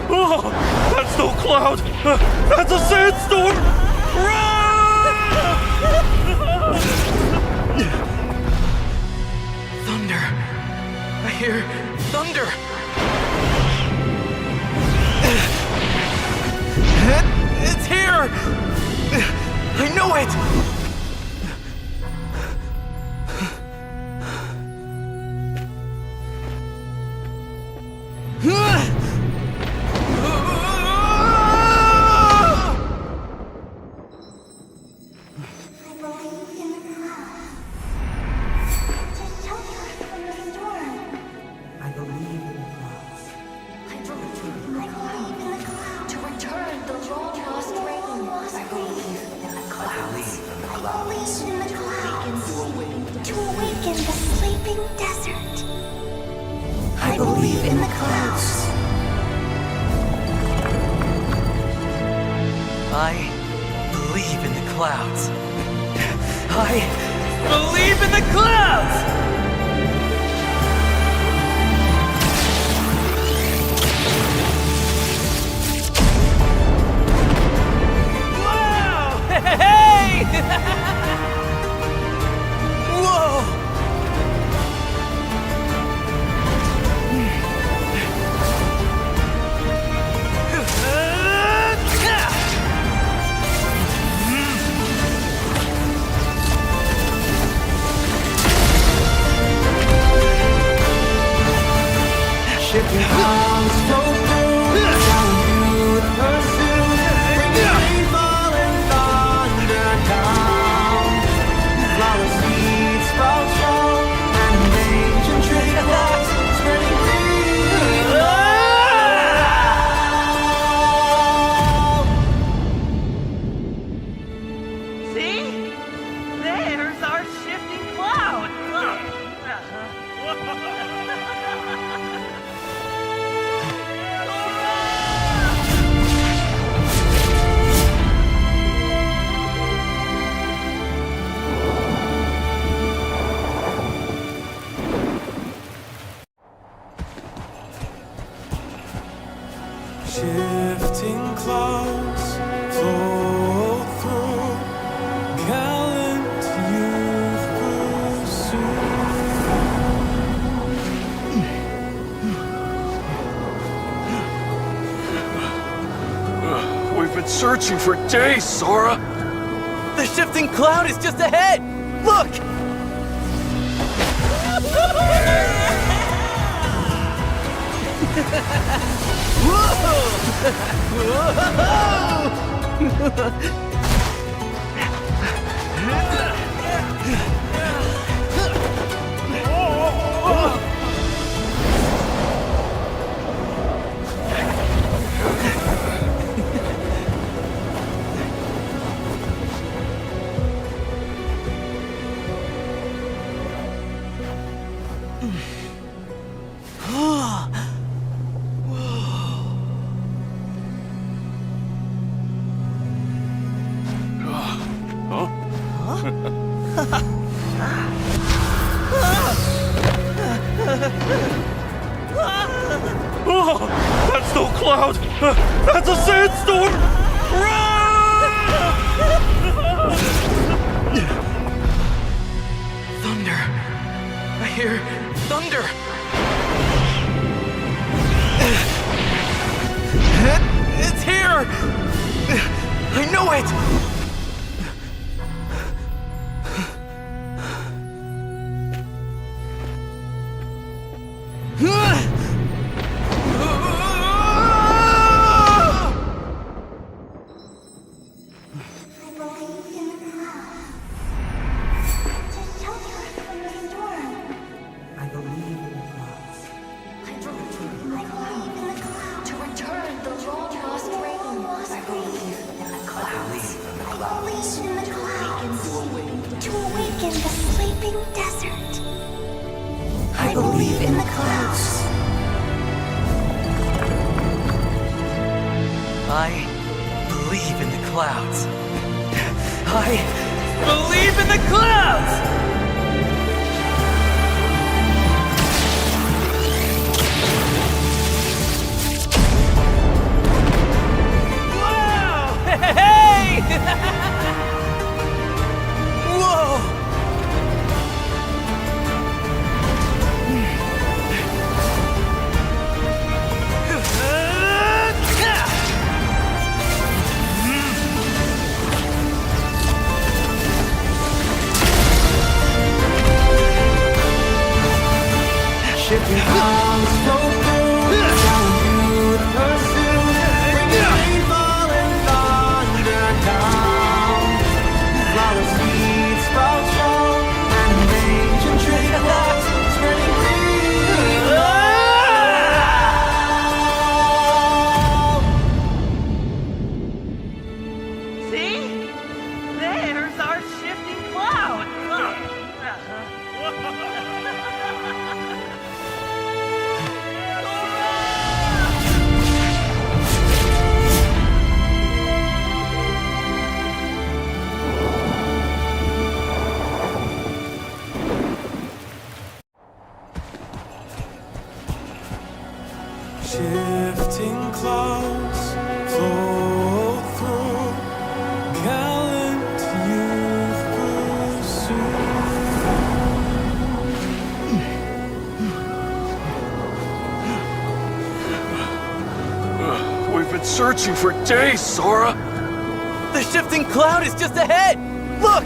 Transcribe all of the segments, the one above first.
Oh, that's no cloud! That's a sandstorm! Thunder. I hear thunder. It's here! I know it! I believe in the clouds. I believe in the clouds. I believe in the clouds! Wow! Hey! Whoa! Shifting clouds flow through, telling you to pursue, bringing rainfall and thunder down. Flower seeds sprout strong, and ancient trickles spreading green. See? There's our shifting cloud. Shifting clouds flow through, gallant youth pursue. We've been searching for days, Sora! The shifting cloud is just ahead! Look! Oh, that's no cloud! That's a sandstorm! Thunder. I hear thunder. It's here! I know it! I believe in Release in the clouds to awaken the sleeping desert. I believe in the clouds. I believe in the clouds. I believe in the clouds! Whoa! Hey! Whoa! Shifting clouds flow through, allowing you to pursue. Bringing rainfall and thunder down. Flower seeds sprout strong, and an ancient tree grows, spreading green. See? There's our shifting cloud. Shifting clouds flow through, gallant youth pursue. We've been searching for days, Sora. The shifting cloud is just ahead! Look!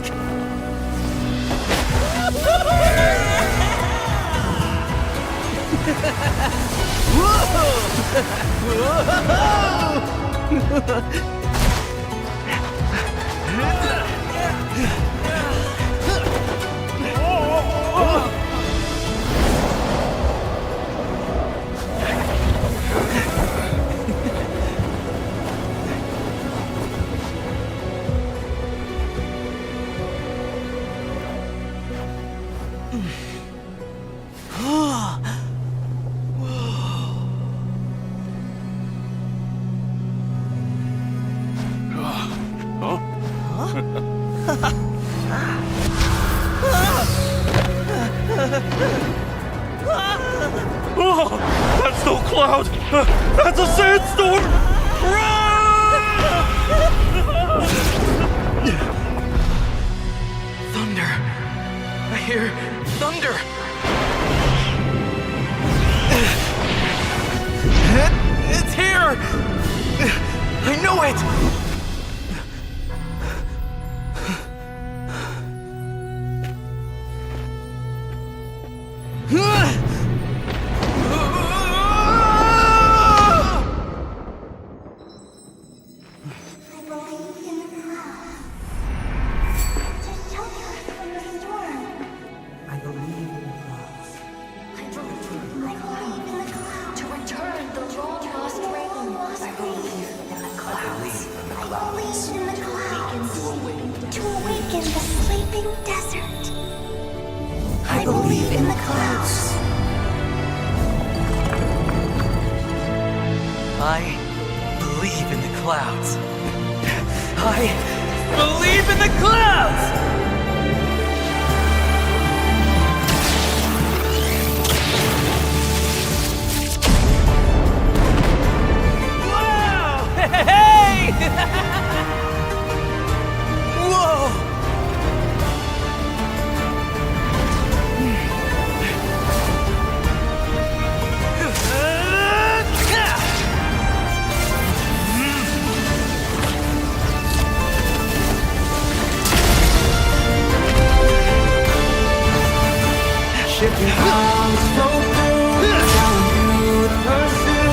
Oh, that's no cloud! That's a sandstorm! Thunder. I hear thunder. It's here! I know it! I believe in the clouds to shelter us from the storm. I believe in the clouds. I believe in the clouds to return the long lost rain. I believe in the clouds. I believe in the clouds to awaken the sleeping desert. I believe in the clouds. I believe in the clouds. I believe in the clouds! Whoa! Hey! Whoa! Shifting clouds flow through, allowing you to pursue.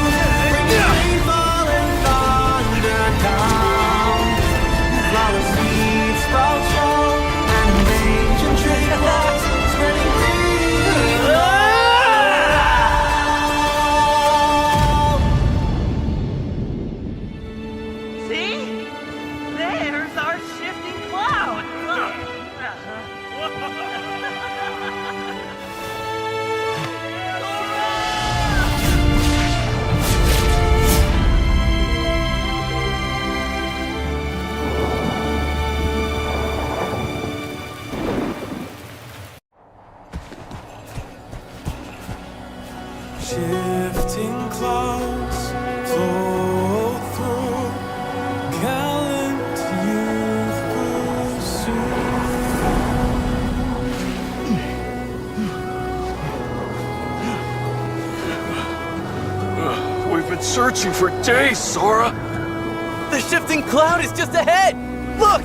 Bringing rainfall and thunder down. Shifting clouds flow through, gallant youth pursue. We've been searching for days, Sora. The shifting cloud is just ahead! Look!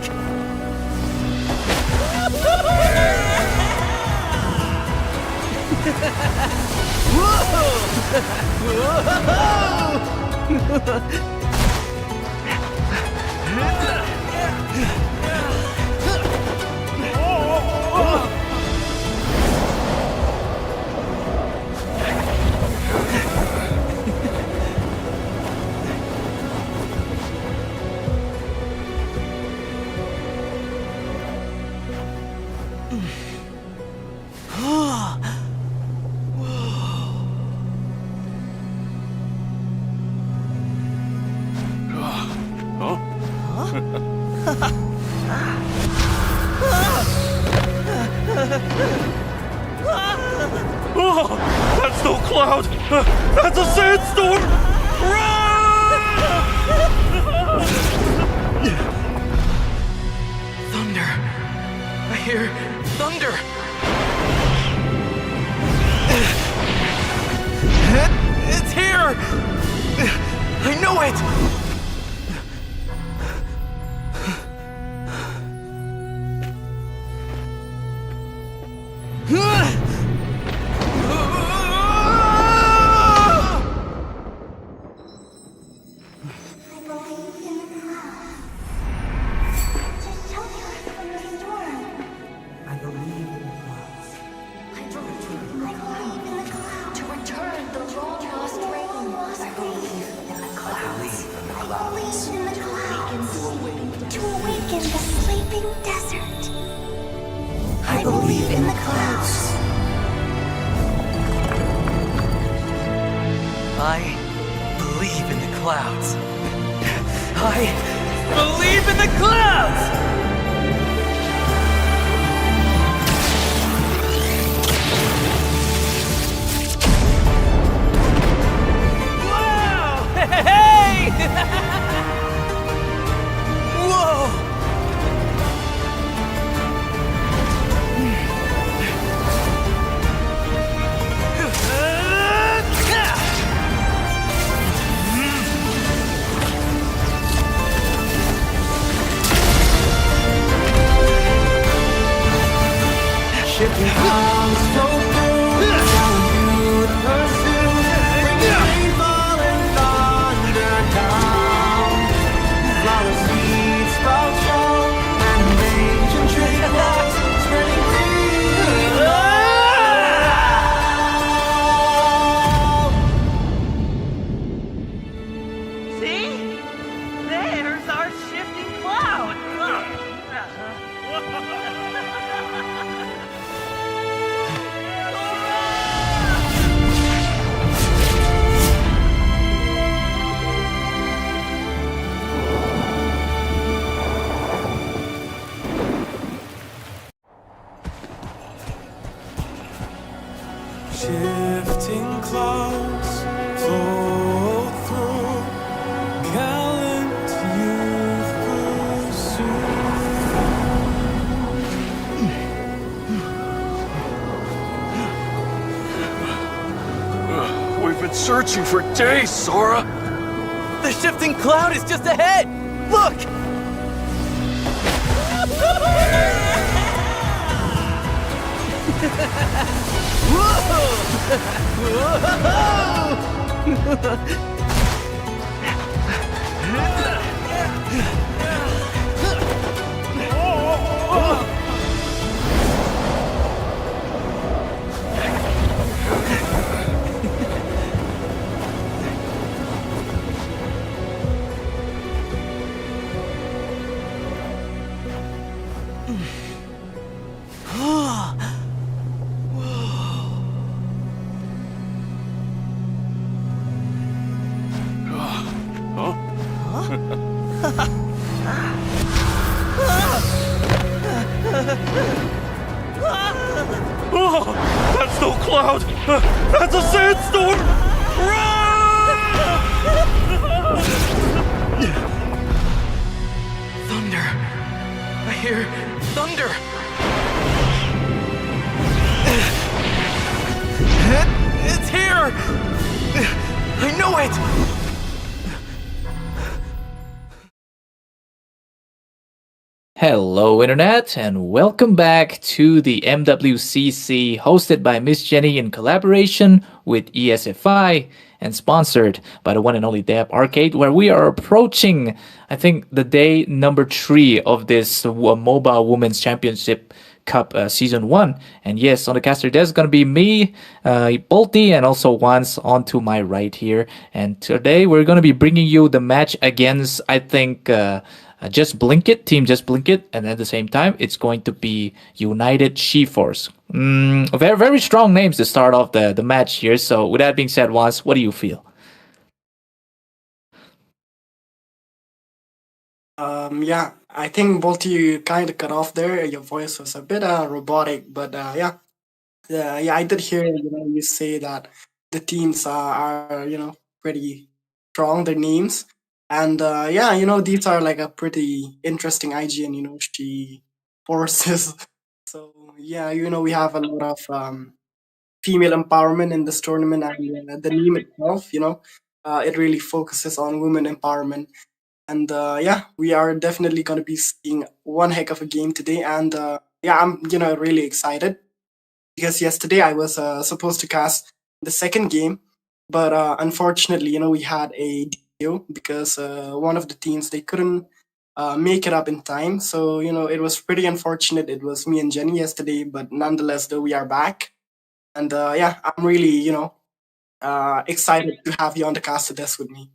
Oh, that's no cloud! That's a sandstorm! Thunder! I hear thunder! It's here! I know it! I believe in the clouds. I believe in the clouds. To return the long-lost rain. I believe in the clouds. I believe in the clouds. To awaken the sleeping desert. I believe in the clouds. I believe in the clouds. I believe in the clouds! Wow! Hey! Whoa! Shifting clouds flow through, gallant youth pursue, bringing rainfall and thunder down. Flower seeds sprout strong, and ancient tree grows, spreading green love. See? There's our shifting cloud! Shifting clouds flow through, gallant youth pursue. We've been searching for days, Sora. The shifting cloud is just ahead! Look! Oh, that's no cloud! That's a sandstorm! Thunder. I hear thunder. It's here. I know it. Hello, Internet, and welcome back to the MWCC hosted by Miss Jenny in collaboration with ESFI and sponsored by the one and only Dab Arcade, where we are approaching, I think, the day number 3 of this Moba Women's Championship Cup Season 1. And yes, on the caster desk going to be me, Bolty, and also Once on to my right here. And today we're going to be bringing you the match against, I think, Just Blink It, Team Just Blink It, and at the same time, it's going to be United She-Force. Very, very strong names to start off the match here. So with that being said, Once, what do you feel? Yeah, I think both you kind of cut off there. Your voice was a bit robotic, but yeah, I did hear you say that the teams are pretty strong, their names, and yeah, these are like a pretty interesting IGN. She forces. So yeah, we have a lot of female empowerment in this tournament, and the name itself, it really focuses on women empowerment. And yeah, we are definitely going to be seeing one heck of a game today. And yeah, I'm really excited because yesterday I was supposed to cast the second game, but unfortunately, we had a DO because one of the teams they couldn't make it up in time. So it was pretty unfortunate. It was me and Jenny yesterday, but nonetheless, though we are back, and yeah, I'm really excited to have you on the caster desk with me.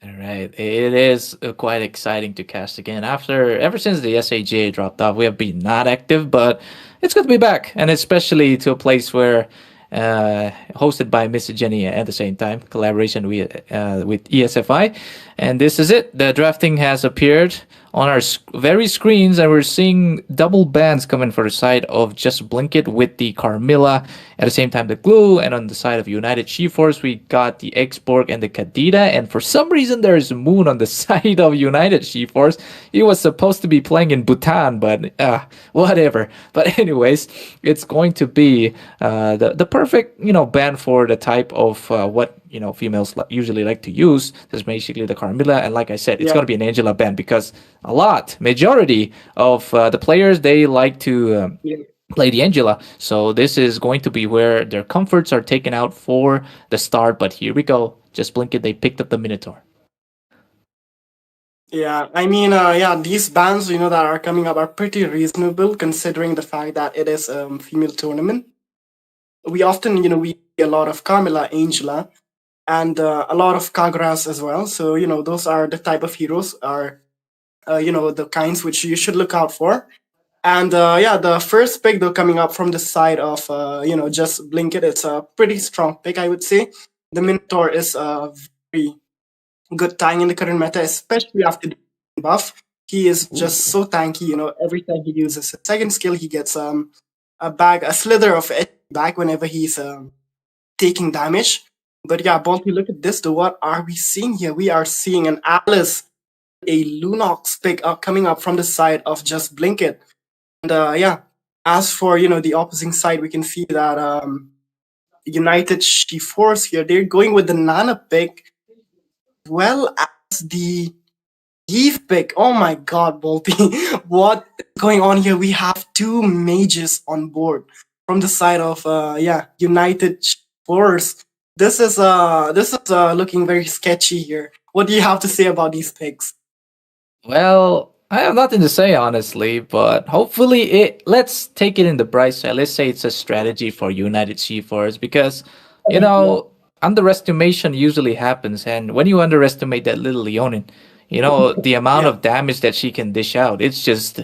All right, it is quite exciting to cast again. Ever since the SAGA dropped off, we have been not active, but it's good to be back, and especially to a place where hosted by Miss Jenny at the same time, collaboration with ESFI, and this is it. The drafting has appeared on our very screens, and we're seeing double bans coming for the side of Just Blink It with the Carmilla, at the same time the Glue, and on the side of United She-Force we got the Xborg and the Kadita, and for some reason there's Moon on the side of United She-Force. He was supposed to be playing in Bhutan, but whatever. But anyways, it's going to be the perfect ban for the type of what females usually like to use. That's basically the Carmilla, and like I said, it's going to be an Angela ban because majority of the players, they like to play the Angela. So this is going to be where their comforts are taken out for the start. But here we go. Just Blink It, they picked up the Minotaur. Yeah, I mean, yeah, these bans, that are coming up are pretty reasonable considering the fact that it is a female tournament. We often, we see a lot of Carmilla, Angela, and a lot of Kagras as well. So, those are the type of heroes are, the kinds which you should look out for. And yeah, the first pick though coming up from the side of, Just Blink It, it's a pretty strong pick, I would say. The Minotaur is a very good tank in the current meta, especially after the buff. He is just so tanky, every time he uses his second skill, he gets a slither of it back whenever he's taking damage. But yeah, Bonty, look at this though. What are we seeing here? We are seeing an Alice, a Lunox pick up coming up from the side of Just Blink It. And yeah, as for the opposing side, we can see that United She-Force here, they're going with the Nana pick, as well as the Eve pick. Oh my god, Bolty. What is going on here? We have two mages on board from the side of United Force. This is looking very sketchy here. What do you have to say about these picks? Well, I have nothing to say honestly, but hopefully let's take it in the bright side. Let's say it's a strategy for United She-Force because underestimation usually happens, and when you underestimate that little Leonin, the amount of damage that she can dish out, it's just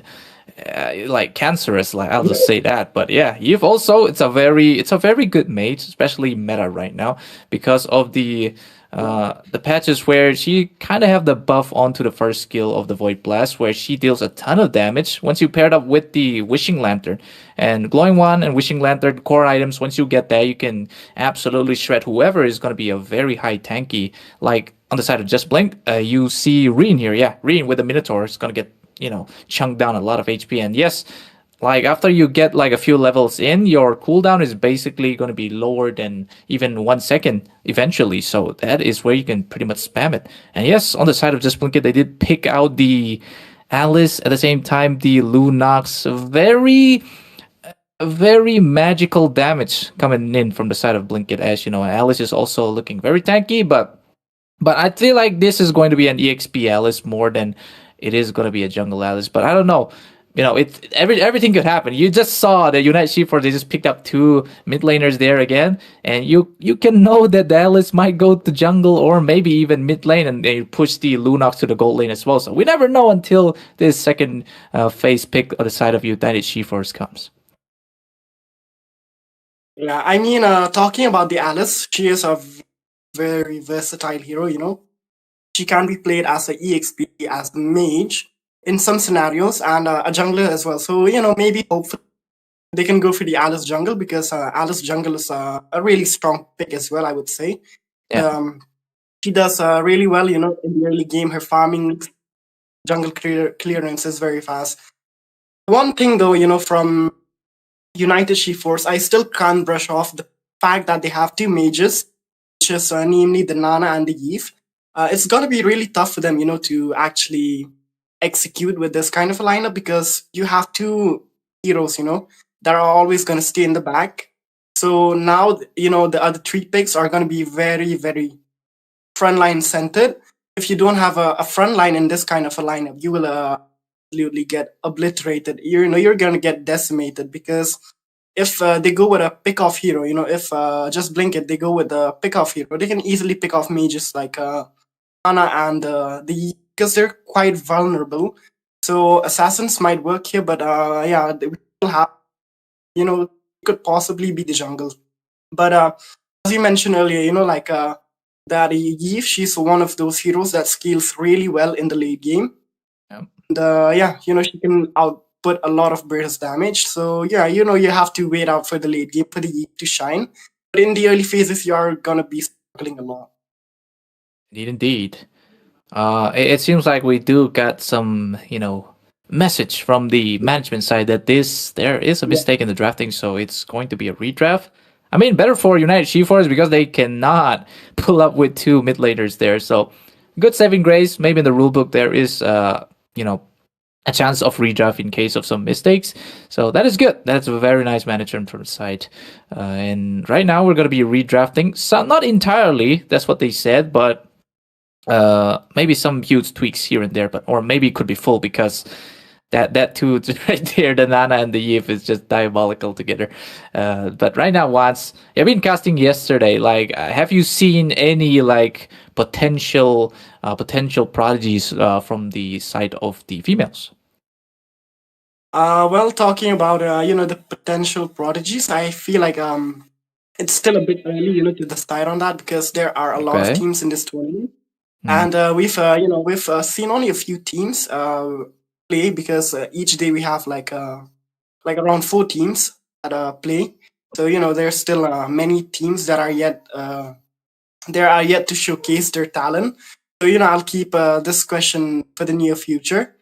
like cancerous. Like I'll just say that. But yeah, you've also it's a very good mate, especially meta right now because of the The patches where she kind of have the buff onto the first skill of the Void Blast, where she deals a ton of damage once you pair it up with the Wishing Lantern. And Glowing Wand and Wishing Lantern core items, once you get that, you can absolutely shred whoever is going to be a very high tanky. Like on the side of Just Blink, you see Reen here. Yeah, Reen with the Minotaur is going to get, chunk down a lot of HP. And yes, like after you get like a few levels in, your cooldown is basically going to be lower than even 1 second eventually. So that is where you can pretty much spam it. And yes, on the side of Just Blink It, they did pick out the Alice, at the same time the Lunox. Very magical damage coming in from the side of Blink It. As you know, Alice is also looking very tanky, but I feel like this is going to be an EXP Alice more than it is going to be a jungle Alice. But I don't know. Everything could happen. You just saw the United Sheepforce, they just picked up two mid laners there again, and you can know that the Alice might go to jungle or maybe even mid lane, and they push the Lunox to the gold lane as well. So we never know until this second phase pick on the side of United Sheepforce comes. Yeah, I mean, talking about the Alice, she is a very versatile hero, She can be played as a EXP, as a mage in some scenarios, and a jungler as well. So, maybe hopefully they can go for the Alice jungle, because Alice jungle is a really strong pick as well, I would say. Yeah. She does really well, in the early game. Her farming, jungle clearance is very fast. One thing though, from United Sheepforce, I still can't brush off the fact that they have two mages, which is namely the Nana and the Eve. It's gonna be really tough for them, to actually execute with this kind of a lineup, because you have two heroes, that are always gonna stay in the back. So now, the other three picks are gonna be very, very frontline centered. If you don't have a front line in this kind of a lineup, you will absolutely get obliterated. You're gonna get decimated, because if they go with a pick-off hero, if Just Blink It, they go with a pick-off hero, they can easily pick off mages like Ana and because they're quite vulnerable. So assassins might work here, but yeah, they will have, could possibly be the jungle. But as you mentioned earlier, like that Eve, she's one of those heroes that scales really well in the late game. Yeah. And yeah, she can output a lot of burst damage. So yeah, you have to wait out for the late game for the Eve to shine. But in the early phases, you are gonna be struggling a lot. Indeed. It seems like we do got some, message from the management side that there is a mistake in the drafting, so it's going to be a redraft. I mean, better for United Sheepforce because they cannot pull up with two mid laners there. So good saving grace. Maybe in the rulebook there is, a chance of redraft in case of some mistakes. So that is good. That's a very nice management from the side. And right now we're going to be redrafting. So not entirely, that's what they said, but maybe some huge tweaks here and there, or maybe it could be full, because that two right there, the Nana and the Eve, is just diabolical together. But right now, once I've been casting yesterday, like, have you seen any like potential prodigies from the side of the females? Well, talking about the potential prodigies, I feel like it's still a bit early, to decide on that, because there are a lot of teams in this tournament. And we've seen only a few teams play, because each day we have like around 4 teams that play. So there's still many teams that are yet to showcase their talent. So I'll keep this question for the near future.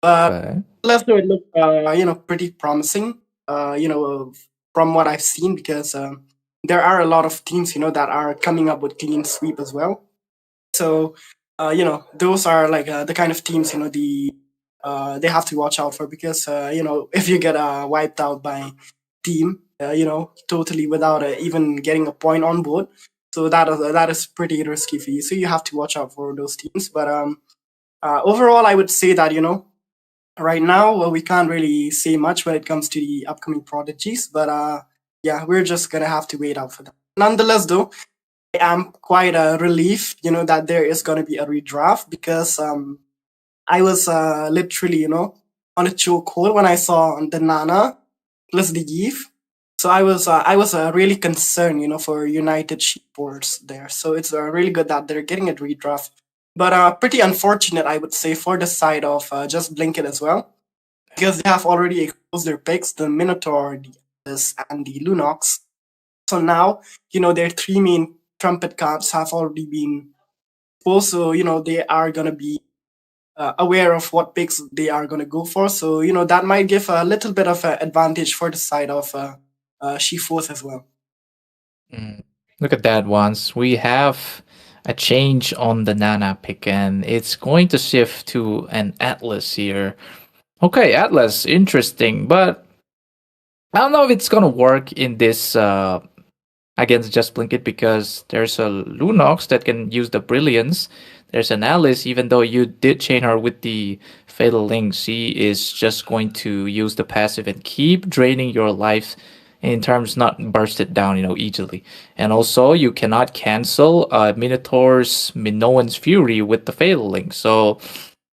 But last though, it looked pretty promising. From what I've seen, because there are a lot of teams that are coming up with clean sweep as well. So, those are like the kind of teams, they have to watch out for, because, if you get wiped out by team, totally without even getting a point on board, so that is pretty risky for you. So you have to watch out for those teams. But overall, I would say that, right now, we can't really say much when it comes to the upcoming prodigies. But yeah, we're just going to have to wait out for that. Nonetheless, though, I am quite relieved, that there is going to be a redraft, because I was literally, on a chokehold when I saw the Nana plus the Eve. So I was really concerned, for United Sheepfords there. So it's really good that they're getting a redraft, but pretty unfortunate, I would say, for the side of just Blink It as well, because they have already exposed their picks, the Minotaur, the Atlas, and the Lunox. So now, their three main trumpet cards have already been exposed. So, they are going to be aware of what picks they are going to go for. So, that might give a little bit of an advantage for the side of She-Force as well. Mm. Look at that once. We have a change on the Nana pick, and it's going to shift to an Atlas here. Okay, Atlas, interesting, but I don't know if it's gonna work in this against Just Blink It because there's a Lunox that can use the Brilliance. There's an Alice, even though you did chain her with the Fatal Link, she is just going to use the passive and keep draining your life in terms not burst it down, easily. And also you cannot cancel Minotaur's Minoan's Fury with the Fatal Link. So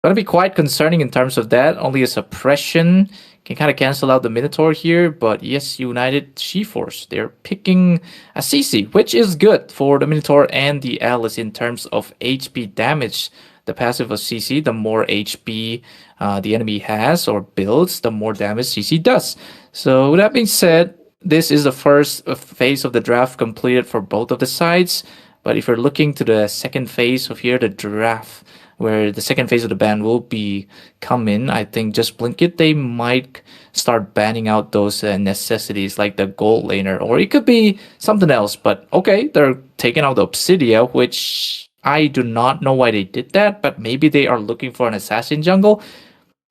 gonna be quite concerning in terms of that. Only a suppression can kind of cancel out the Minotaur here, but yes, United She-Force, they're picking a CC, which is good for the Minotaur and the Alice in terms of HP damage. The passive of CC, the more HP the enemy has or builds, the more damage CC does. So with that being said, this is the first phase of the draft completed for both of the sides. But if you're looking to the second phase of here, the draft, where the second phase of the ban will be coming, I think Just Blink It, they might start banning out those necessities like the gold laner, or it could be something else. But okay, they're taking out the Obsidia, which I do not know why they did that, but maybe they are looking for an assassin jungle.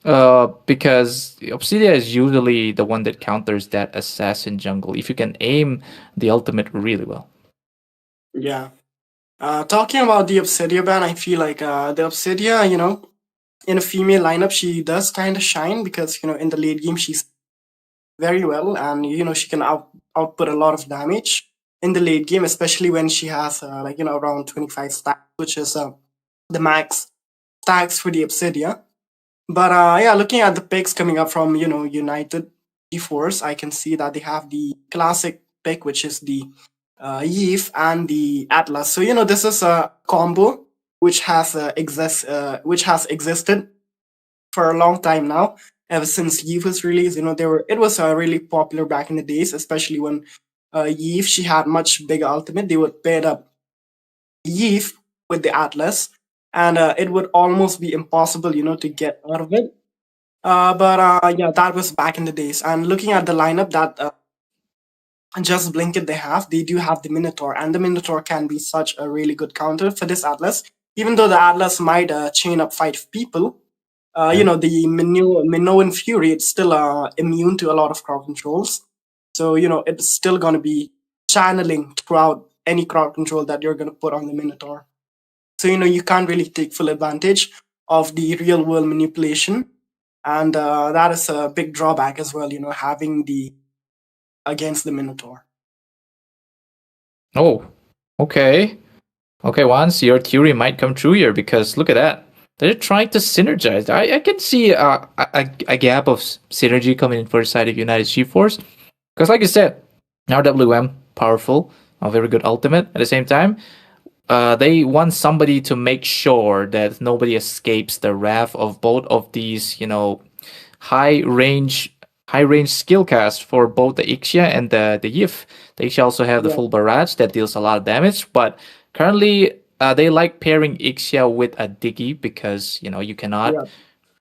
Because Obsidia is usually the one that counters that assassin jungle if you can aim the ultimate really well. Yeah. Talking about the Obsidia ban, I feel like the Obsidia, in a female lineup, she does kind of shine because, in the late game, she's very well and, she can output a lot of damage in the late game, especially when she has, around 25 stacks, which is the max stacks for the Obsidia. But yeah, looking at the picks coming up from, United Force, I can see that they have the classic pick, which is the Yves and the Atlas. So this is a combo which has which has existed for a long time now. Ever since Yves was released, it was really popular back in the days, especially when Yves, she had much bigger ultimate. They would pair up Yves with the Atlas, and it would almost be impossible, to get out of it. But yeah, that was back in the days. And looking at the lineup that Just Blink It they do have the Minotaur, and the Minotaur can be such a really good counter for this Atlas. Even though the Atlas might chain up 5 people, the Minoan Fury, it's still immune to a lot of crowd controls. So, it's still going to be channeling throughout any crowd control that you're going to put on the Minotaur. So, you can't really take full advantage of the real world manipulation. And that is a big drawback as well, having the against the Minotaur. Oh, okay. Okay, once your theory might come true here because look at that. They're trying to synergize. I can see a gap of synergy coming in for the side of United She-Force. Because like you said, RWM, powerful, a very good ultimate. At the same time, they want somebody to make sure that nobody escapes the wrath of both of these, high range skill cast for both the Ixia and the Yif. The Ixia also have the full barrage that deals a lot of damage, but currently they like pairing Ixia with a Diggy because you cannot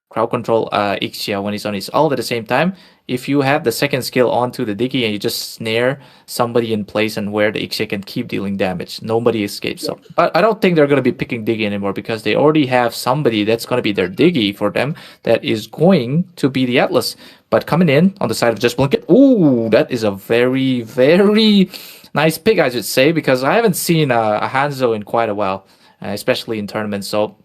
crowd control Ixia when he's on his ult. At the same time, if you have the second skill onto the Diggy and you just snare somebody in place and where the Ixia can keep dealing damage, nobody escapes. So, but I don't think they're going to be picking Diggy anymore because they already have somebody that's going to be their Diggy for them that is going to be the Atlas. But coming in on the side of Just Blink It, ooh, that is a very, very nice pick, I should say, because I haven't seen a Hanzo in quite a while, especially in tournaments. So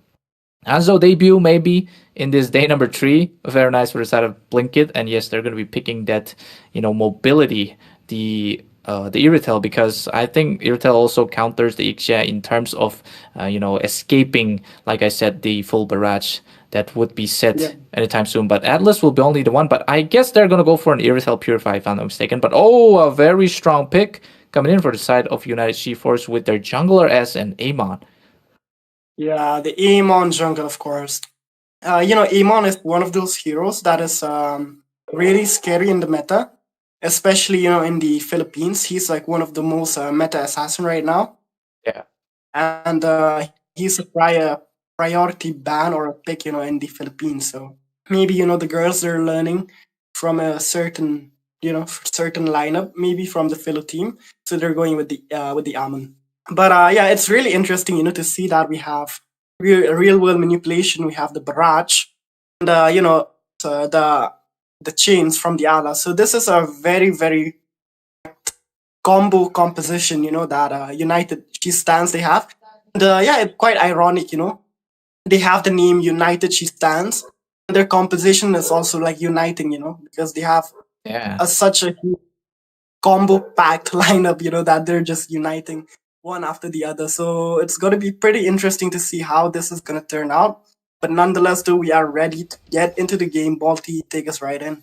Hanzo debut maybe in this day number 3, very nice for the side of Blink It. And yes, they're going to be picking that, mobility, the Irritel, because I think Irritel also counters the Ixia in terms of, escaping, like I said, the full barrage that would be set Yeah. anytime soon. But Atlas will be only the one. But I guess they're gonna go for an Irithel Purify, if I'm not mistaken. But a very strong pick coming in for the side of United G-Force with their jungler as an Amon. Yeah, the Amon jungle, of course. Amon is one of those heroes that is really scary in the meta, especially in the Philippines. He's like one of the most meta assassin right now, Yeah. and he's a priority ban or a pick, in the Philippines. So maybe the girls are learning from a certain certain lineup, maybe from the Philo team, so they're going with the Amon. But yeah, it's really interesting, to see that we have real world manipulation. We have the barrage, and the chains from the Ala. So this is a very very combo composition, that United She Stands they have. And yeah, it's quite ironic, they have the name United She Stands. Their composition is also like uniting, because they have Yeah. such a huge combo packed lineup, that they're just uniting one after the other. So it's going to be pretty interesting to see how this is going to turn out. But nonetheless, though, we are ready to get into the game. Balti, take us right in.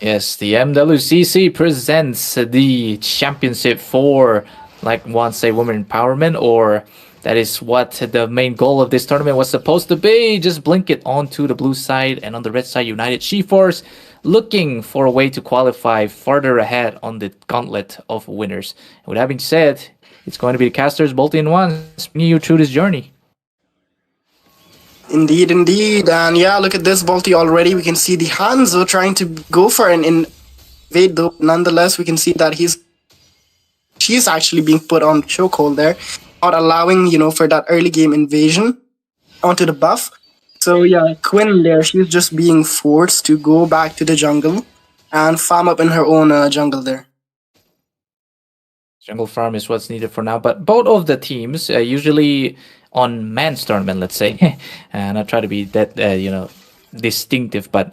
Yes, the MWCC presents the championship for, like one say, women empowerment, or that is what the main goal of this tournament was supposed to be. Just blink it onto the blue side, and on the red side, United G-Force looking for a way to qualify further ahead on the gauntlet of winners. And with that being said, it's going to be the casters Balti and One bringing you through this journey. Indeed, indeed. And yeah, look at this Balti already. We can see the Hanzo trying to go for an invade, though. Nonetheless, we can see that she's actually being put on chokehold there, not allowing, for that early game invasion onto the buff. So yeah, Quinn there, she's just being forced to go back to the jungle and farm up in her own jungle there. Jungle farm is what's needed for now, but both of the teams usually on men's tournament, let's say, and I try to be that distinctive, but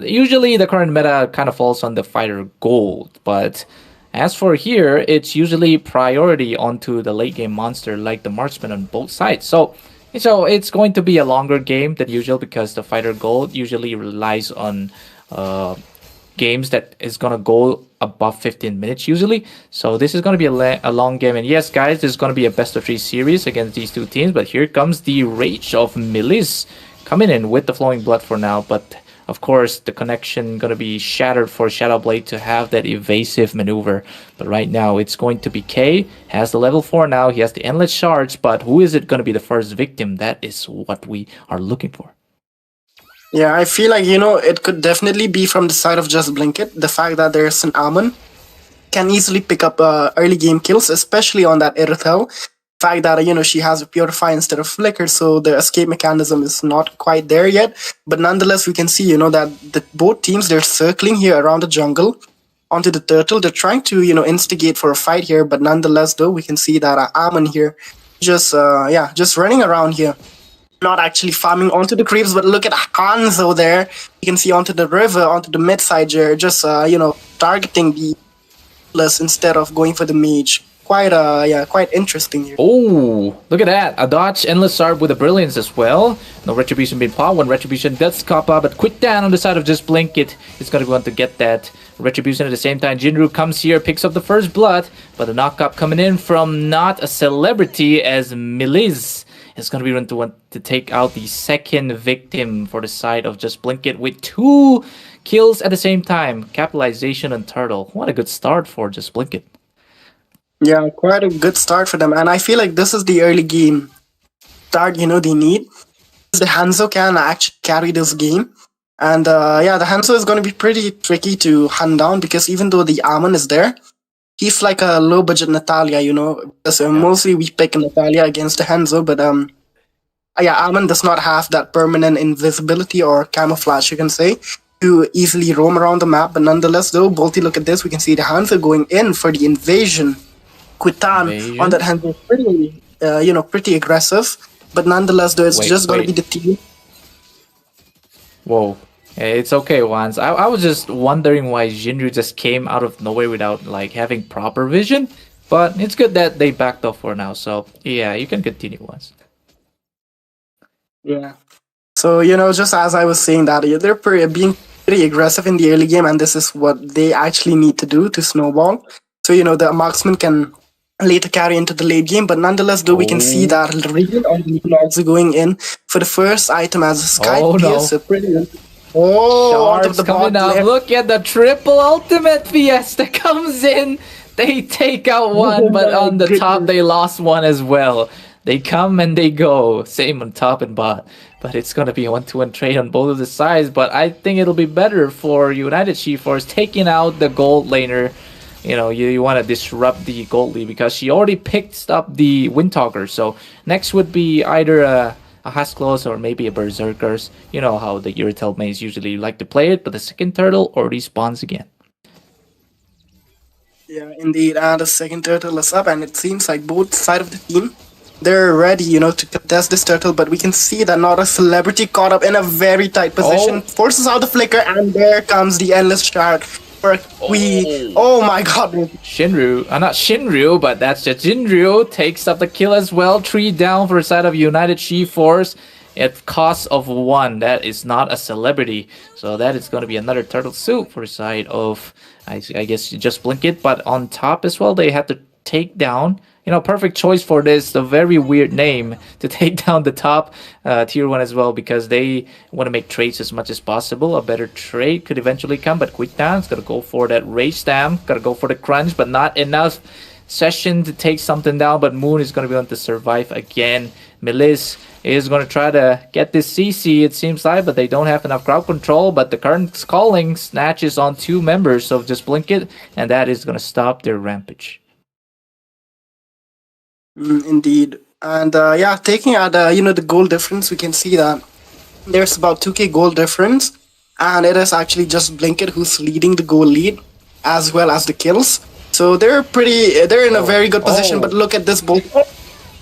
usually the current meta kind of falls on the fighter gold. But as for here, it's usually priority onto the late game monster like the marksman on both sides. So it's going to be a longer game than usual because the fighter gold usually relies on games that is gonna go above 15 minutes usually. So this is gonna be a long game. And yes, guys, this is gonna be a best of 3 series against these two teams. But here comes the rage of Miliz coming in with the flowing blood for now. But of course, the connection gonna be shattered for Shadowblade to have that evasive maneuver. But right now, it's going to be K. Has the level 4 now. He has the endless shards. But who is it gonna be the first victim? That is what we are looking for. Yeah, I feel like, it could definitely be from the side of Just Blink It. The fact that there's an Amon can easily pick up early game kills, especially on that Irithel. The fact that, she has a Purify instead of Flicker, so the escape mechanism is not quite there yet. But nonetheless, we can see, that both teams, they're circling here around the jungle onto the turtle. They're trying to, instigate for a fight here. But nonetheless, though, we can see that Amon here just running around here. Not actually farming onto the creeps, but look at Hanzo there. You can see onto the river, onto the mid side here, just targeting the plus instead of going for the mage. Quite interesting here. Oh, look at that. A dodge, endless Sarb with a brilliance as well. No retribution being powered. When retribution does cop up, but quick down on the side of Just Blink It. It's going to want to get that retribution at the same time. Jinru comes here, picks up the first blood, but the knock-up coming in from not a celebrity as Miliz. It's going to be run to want to take out the second victim for the side of Just Blink It with 2 kills at the same time. Capitalization on Turtle. What a good start for Just Blink It. Yeah, quite a good start for them. And I feel like this is the early game start, they need. The Hanzo can actually carry this game. And the Hanzo is going to be pretty tricky to hunt down because even though the Amon is there, he's like a low budget Natalia, because mostly we pick Natalia against the Hanzo, but Amon does not have that permanent invisibility or camouflage, you can say, to easily roam around the map. But nonetheless, though, Balti, look at this, we can see the Hanzo going in for the invasion. Quitan on that Hanzo is pretty, pretty aggressive, but nonetheless, though, it's just going to be the team. Whoa. It's okay, Wands. I was just wondering why Jinru just came out of nowhere without having proper vision. But it's good that they backed off for now. So yeah, you can continue, Wands. Yeah. So, just as I was saying that they're being pretty aggressive in the early game, and this is what they actually need to do to snowball. So, the marksman can later carry into the late game, but nonetheless, though, we can see that Regan on the Moon also going in for the first item as a Sky Oh, no. Pierce. Onto Sharks the bot coming up. lane. Look at the triple ultimate Fiesta comes in. They take out one, but my on the top goodness. they lost one as well. They come and they go. Same on top and bot. But it's gonna be a 1-to-1 trade on both of the sides. But I think it'll be better for United She-Force taking out the gold laner. You want to disrupt the gold lead because she already picked up the Windtalker. So next would be either a Hasklos or maybe a Berserkers. You know how the Yuritel mains usually like to play it, but the second turtle already spawns again. Yeah, indeed. And the second turtle is up, and it seems like both side of the team, they're ready, to contest this turtle. But we can see that not a celebrity caught up in a very tight position, forces out the flicker, and there comes the endless shard. Oh my god. Shinryu, not Shinryu, but that's just Jinryu takes up the kill as well. 3 down for the side of United She-Force at cost of 1. That is not a celebrity, so that is going to be another turtle soup for the side of, I guess you just blink it. But on top as well, they have to take down. Perfect choice for this. A very weird name to take down the top tier 1 as well, because they want to make trades as much as possible. A better trade could eventually come, but Quickdown's gonna go for that rage stam, gotta go for the crunch, but not enough session to take something down. But Moon is gonna be able to survive again. Melis is gonna try to get this CC, it seems like, but they don't have enough crowd control. But the current calling snatches on 2 members of Just Blink It, and that is gonna stop their rampage. Indeed. And taking out the goal difference, we can see that there's about 2k goal difference, and it is actually just Blinket who's leading the goal lead as well as the kills. So they're in a very good position. But look at this bull.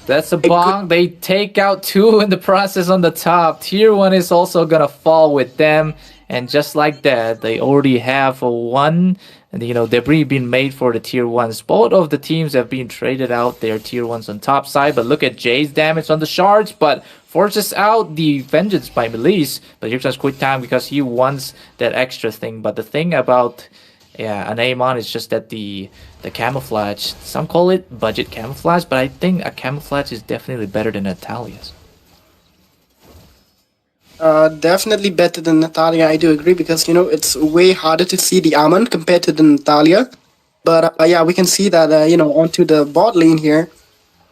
That's a bonk. They take out 2 in the process on the top. Tier 1 is also gonna fall with them. And just like that, they already have a 1 debris being made for the tier 1s. Both of the teams have been traded out their tier 1s on top side. But look at Jay's damage on the shards, but forces out the vengeance by Melis. But here's just quick time because he wants that extra thing. But the thing about an Amon is just that the camouflage, some call it budget camouflage, but I think a camouflage is definitely better than Natalia's. Definitely better than Natalia, I do agree, because it's way harder to see the Amon compared to the Natalia. But we can see that onto the bot lane here,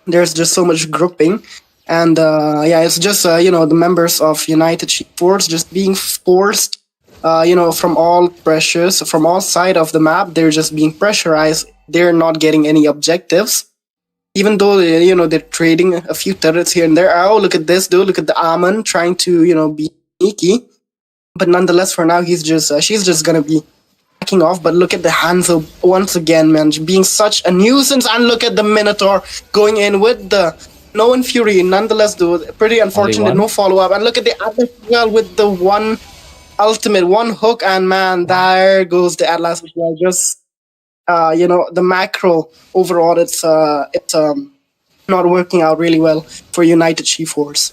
there's just so much grouping, and it's just the members of United She-Force just being forced, from all pressures from all side of the map. They're just being pressurized. They're not getting any objectives. Even though they're trading a few turrets here and there. Oh, look at this, dude! Look at the Amon trying to be sneaky, but nonetheless, for now, she's just gonna be backing off. But look at the Hanzo once again, man, being such a nuisance. And look at the Minotaur going in with the No Fury. Nonetheless, dude, pretty unfortunate, no follow up. And look at the Atlas as well with the one ultimate, one hook, and man, there goes the Atlas as well. Just the macro overall, it's not working out really well for United She-Force.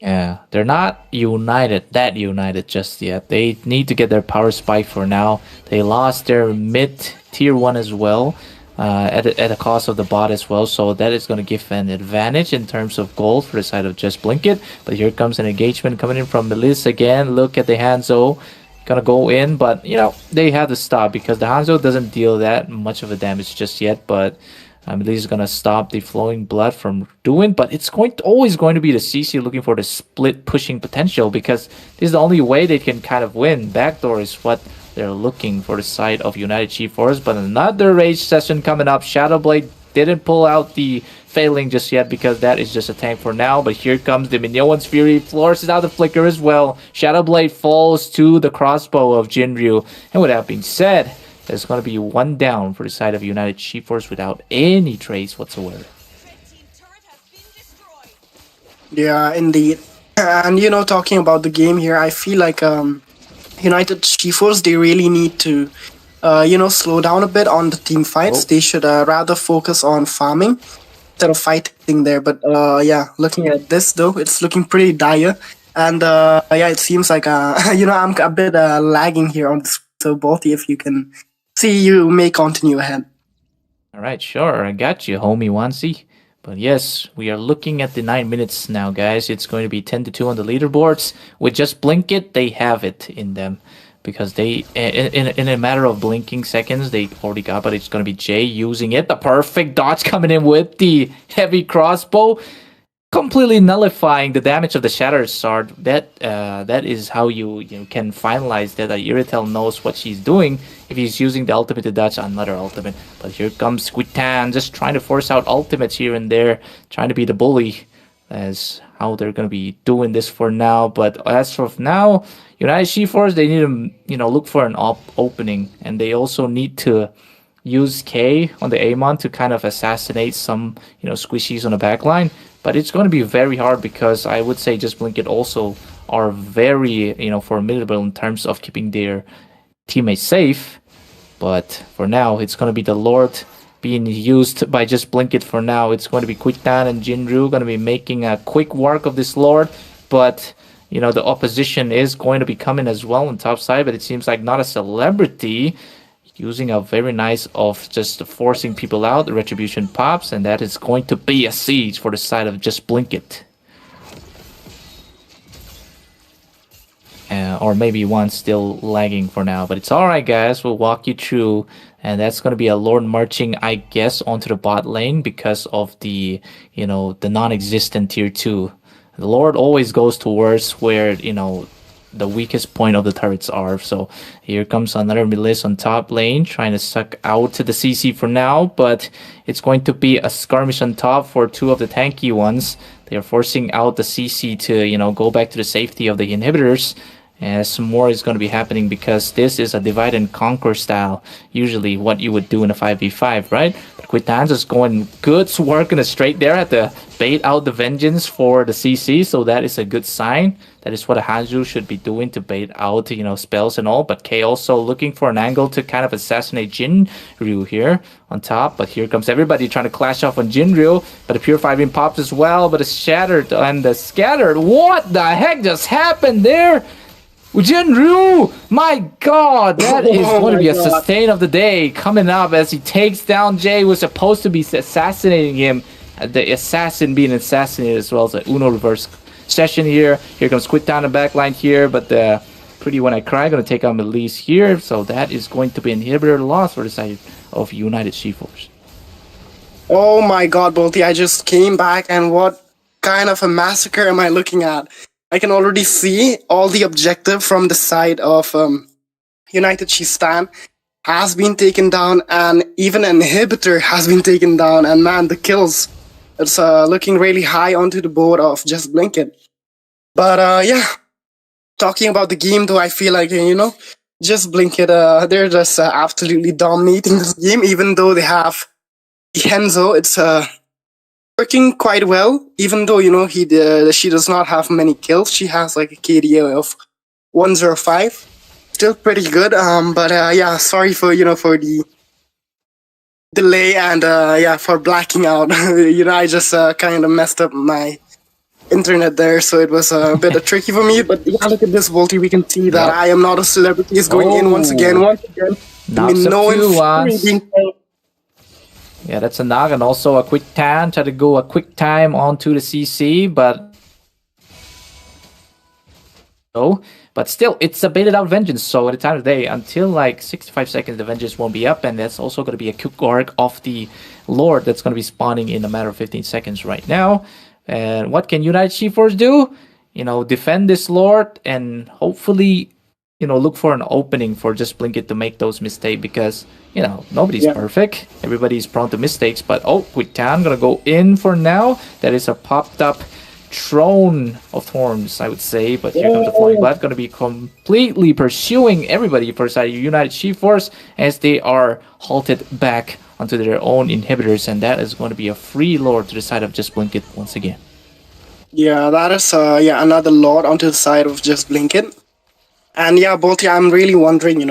Yeah, they're not that united just yet. They need to get their power spike for now. They lost their mid tier 1 as well, at the cost of the bot as well. So that is going to give an advantage in terms of gold for the side of Just Blink It. But here comes an engagement coming in from Melis again. Look at the Hanzo. Gonna go in, but they have to stop because the Hanzo doesn't deal that much of a damage just yet. But Melis is gonna stop the flowing blood from doing. But it's always going to be the CC looking for the split pushing potential, because this is the only way they can kind of win. Backdoor is what they're looking for the side of United She-Force. But another rage session coming up. Shadowblade didn't pull out the failing just yet because that is just a tank for now. But here comes the Mignon's Fury, forces out the flicker as well. Shadowblade falls to the crossbow of Jinryu. And with that being said, there's going to be 1 down for the side of United She-Force without any trace whatsoever. Yeah, indeed. And talking about the game here, I feel like United She-Force, they really need to slow down a bit on the team fights. They should rather focus on farming instead of fighting there. But looking at this though, it's looking pretty dire. And yeah, it seems like I'm a bit lagging here on this. So both if you can see, you may continue ahead. All right, sure. I got you, homie Wansi. But yes, we are looking at the 9 minutes now, guys. It's going to be 10-2 on the leaderboards. With just blink it, they have it in them. Because they, in a matter of blinking seconds, they already got, but it's going to be Jay using it. The perfect dodge coming in with the heavy crossbow, completely nullifying the damage of the Shattered Sword. That is how you can finalize that Iritel knows what she's doing if he's using the ultimate to dodge another ultimate. But here comes Squitan, just trying to force out ultimates here and there, trying to be the bully. As how they're going to be doing this for now. But as of now, United She-Force, they need to look for an opening, and they also need to use K on the Amon to kind of assassinate some squishies on the back line. But it's going to be very hard because I would say just Blink It also are very formidable in terms of keeping their teammates safe. But for now, it's going to be the Lord being used by just Blink It for now. It's going to be Quicktan and Jinru going to be making a quick work of this Lord, but the opposition is going to be coming as well on top side, but it seems like not a celebrity using a very nice of just forcing people out. The retribution pops, and that is going to be a siege for the side of just Blink It. Or maybe one still lagging for now, but it's alright, guys. We'll walk you through, and that's going to be a Lord marching, I guess, onto the bot lane because of the the non-existent tier 2. The Lord always goes towards where the weakest point of the turrets are. So here comes another Milice on top lane trying to suck out to the CC for now, but it's going to be a skirmish on top for two of the tanky ones. They are forcing out the CC to go back to the safety of the inhibitors. And some more is going to be happening because this is a divide and conquer style, usually what you would do in a 5v5, right? But Quitan's is going good work in a straight there at the bait out the vengeance for the CC, so that is a good sign. That is what a Hanju should be doing to bait out, spells and all. But K also looking for an angle to kind of assassinate Jinryu here on top. But here comes everybody trying to clash off on Jinryu. But the Purify Beam pops as well, but it's shattered and the scattered. What the heck just happened there? Jinryu! My god, that is going to be a sustain of the day coming up as he takes down Jay, who was supposed to be assassinating him. The assassin being assassinated as well as a Uno reverse session here. Here comes Quit down the back line here, but the Pretty When I Cry going to take on Elise here. So that is going to be an inhibitor loss for the side of United She-Force. Oh my god, Bolty, I just came back and what kind of a massacre am I looking at? I can already see all the objective from the side of United She-Stan has been taken down, and even an inhibitor has been taken down, and man, the kills, it's looking really high onto the board of just Blink It. But yeah, talking about the game though, I feel like, just Blink It, they're just absolutely dominating this game, even though they have Henzo. It's working quite well, even though she does not have many kills. She has like a KDA of 105, still pretty good. But yeah, sorry for for the delay and yeah, for blacking out. I just kind of messed up my internet there, so it was a bit tricky for me. But yeah, look at this, Volty. We can see that I am not a celebrity is going in once again. Knocks up two ones. Yeah, that's a knock, and also a quick time. Try to go a quick time onto the CC, but but still, it's a baited out vengeance. So at the time of the day, until like 65 seconds, the vengeance won't be up, and that's also going to be a quick arc of the Lord that's going to be spawning in a matter of 15 seconds right now. And what can United She-Force do? Defend this Lord and hopefully look for an opening for just Blink It to make those mistakes, because nobody's perfect. Everybody's prone to mistakes. But Quitan gonna go in for now. That is a popped up throne of thorns, I would say. But here comes the Falling Blood, gonna be completely pursuing everybody for side United She-Force as they are halted back onto their own inhibitors, and that is going to be a free Lord to the side of just Blink It once again. Yeah, that is another Lord onto the side of just Blink It. And yeah, Bolty, I'm really wondering,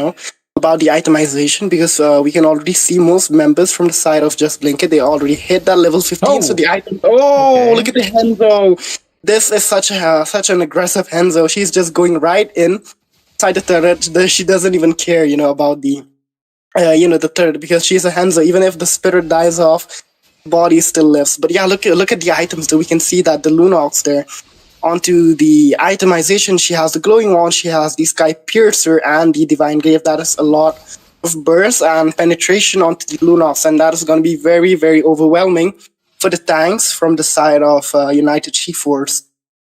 about the itemization, because we can already see most members from the side of just Blink It. They already hit that level 15, so the item... look at the Henzo! This is such an aggressive Hanzo. She's just going right inside the turret. She doesn't even care, about the turret, because she's a Hanzo. Even if the spirit dies off, body still lives. But yeah, look at the items. Though we can see that the Lunox there. Onto the itemization, she has the glowing wand, she has the sky piercer and the divine glaive. That is a lot of burst and penetration onto the Lunox, and that is going to be very, very overwhelming for the tanks from the side of United G-Force.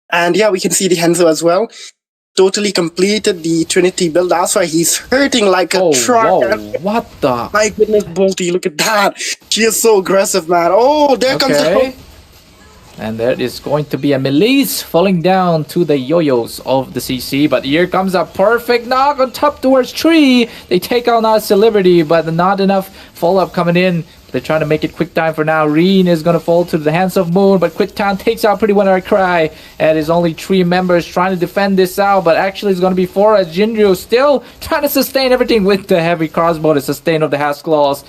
And yeah, we can see the Hanzo as well. Totally completed the Trinity build. That's why he's hurting like a truck. Whoa, what the? My goodness, Bolty, look at that. She is so aggressive, man. Oh, there comes the... And there is going to be a Melise falling down to the yo-yos of the CC. But here comes a perfect knock on top towards Tree. They take out now Celebrity, but not enough follow-up coming in. They're trying to make it quick time for now. Reen is going to fall to the hands of Moon, but Quick Time takes out Pretty When I Cry. And it's only 3 members trying to defend this out, but actually it's going to be 4 as Jinryu still trying to sustain everything with the heavy crossbow to sustain of the Has Claws.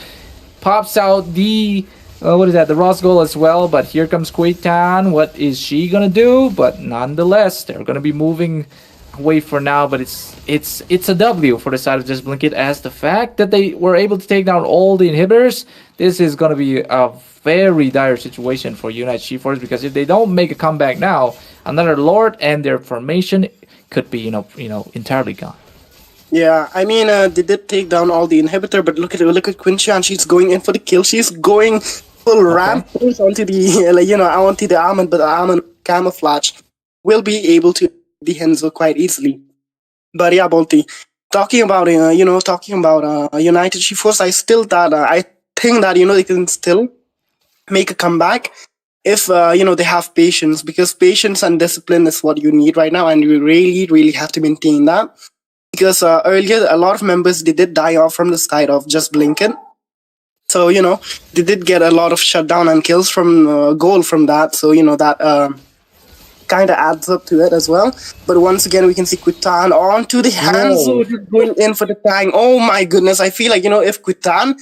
Pops out the... what is that? The Ross goal as well. But here comes Kuitan. What is she gonna do? But nonetheless, they're gonna be moving away for now. But it's a W for the side of Just Blink It, as the fact that they were able to take down all the inhibitors. This is gonna be a very dire situation for United G-Force, because if they don't make a comeback now, another Lord and their formation could be entirely gone. Yeah, I mean, they did take down all the inhibitor, but look at Quinchan. She's going in for the kill. She's going full rampage onto the onto the Almond, but the Almond camouflage will be able to the Henzo quite easily. But yeah, Bolty, talking about United G-Force, I think that they can still make a comeback if they have patience, because patience and discipline is what you need right now, and you really, really have to maintain that. Because earlier, a lot of members, they did die off from the side of Just Blinken. So, they did get a lot of shutdown and kills from goal from that. So, that kind of adds up to it as well. But once again, we can see Quitan on to the Hanzo, just going in for the tang. Oh my goodness. I feel like, if Quitan,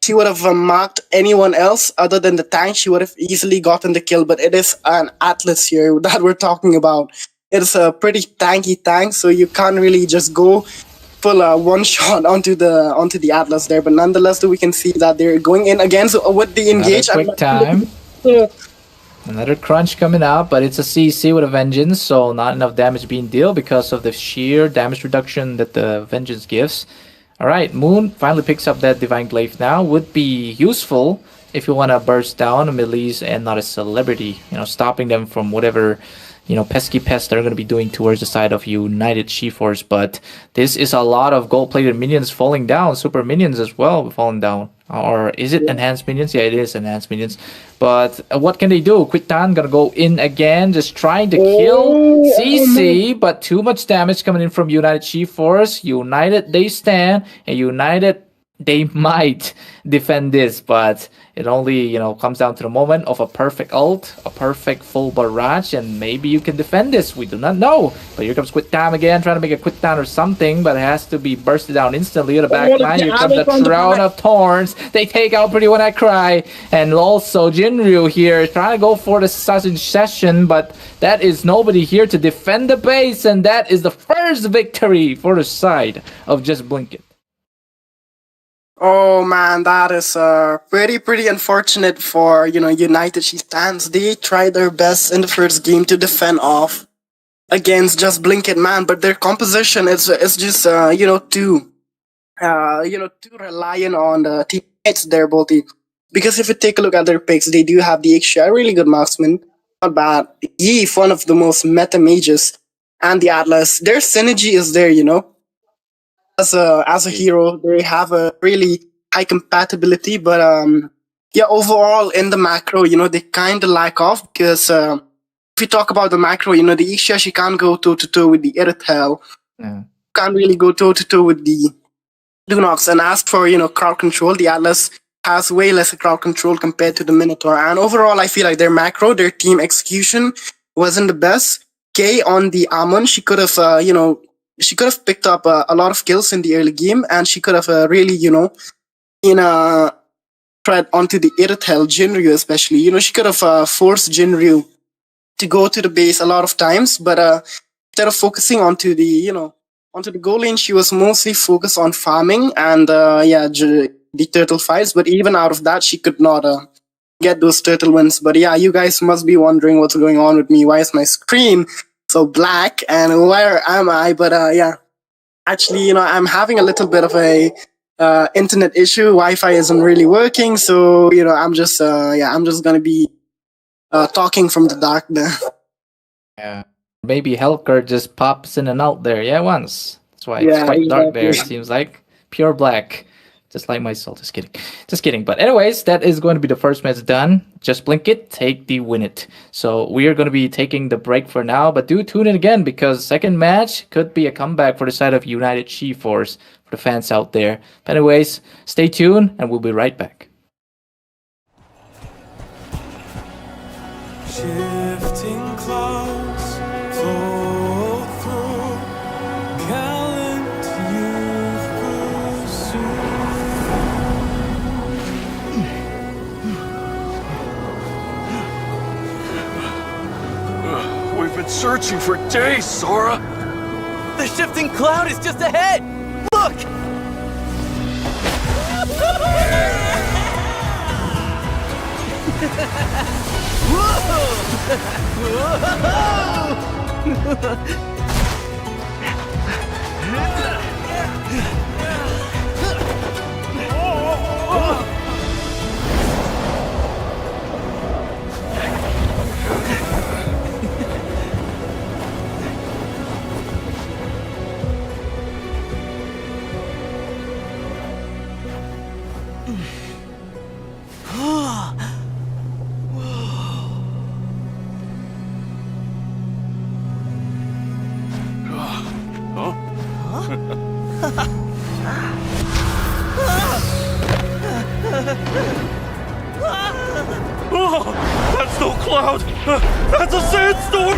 she would have marked anyone else other than the tank, she would have easily gotten the kill. But it is an Atlas here that we're talking about. It's a pretty tanky tank, so you can't really just go full one shot onto the Atlas there. But nonetheless, we can see that they're going in again. So with the engage, another quick time. Another crunch coming out, but it's a CC with a Vengeance, so not enough damage being dealt because of the sheer damage reduction that the Vengeance gives. Alright, Moon finally picks up that Divine Glaive now. Would be useful if you want to burst down a Melise and not a Celebrity, stopping them from whatever pesky pests they're going to be doing towards the side of United G-Force. But this is a lot of gold-plated minions falling down, super minions as well falling down. Or is it enhanced minions? Yeah, it is enhanced minions. But what can they do? Quitan gonna go in again, just trying to kill CC, but too much damage coming in from United G-Force. United, they stand, and United, they might defend this, but it only, comes down to the moment of a perfect ult, a perfect full barrage, and maybe you can defend this. We do not know. But here comes Quick Time again, trying to make a quick down or something, but it has to be bursted down instantly at the back line. Here comes the Crown of Thorns. They take out Pretty When I Cry. And also Jinryu here trying to go for the session, but that is nobody here to defend the base, and that is the first victory for the side of Just Blink It. Oh man, that is pretty unfortunate for United G-Stands. They tried their best in the first game to defend off against Just Blink It, man, but their composition is just too reliant on the teammates there, Bolty. Because if you take a look at their picks, they do have the Ixia, really good marksman, not bad. Eve, one of the most meta mages, and the Atlas. Their synergy is there, As a hero, they have a really high compatibility, but overall in the macro, they kind of lack off, because if you talk about the macro, the Ixia, she can't go toe to toe with the Irithel, can't really go toe to toe with the Lunox, and as for crowd control, the Atlas has way less crowd control compared to the Minotaur, and overall, I feel like their macro, their team execution wasn't the best. Kay on the Amon, she could have she could have picked up a lot of kills in the early game, and she could have really, threat onto the Irithel, Jinryu especially. She could have forced Jinryu to go to the base a lot of times, but instead of focusing onto the goal lane, she was mostly focused on farming and the turtle fights. But even out of that, she could not get those turtle wins. But yeah, you guys must be wondering what's going on with me. Why is my screen so black and where am I? But actually, I'm having a little bit of a internet issue. Wi-Fi isn't really working, so I'm just gonna be talking from the dark there. Yeah. Maybe Helker just pops in and out there. Yeah, once. That's why it's Yeah, quite dark there. It exactly. seems like pure black. Just like myself. Just kidding. Just kidding. But anyways, that is going to be the first match done. Just blink it, take the win it. So we are going to be taking the break for now, but do tune in again because second match could be a comeback for the side of United She-Force for the fans out there. But anyways, stay tuned and we'll be right back. Shifting clouds flow through, gallant youth pursue. We've been searching for days, Sora. The shifting cloud is just ahead! Look! Oh, that's no cloud. That's a sandstorm.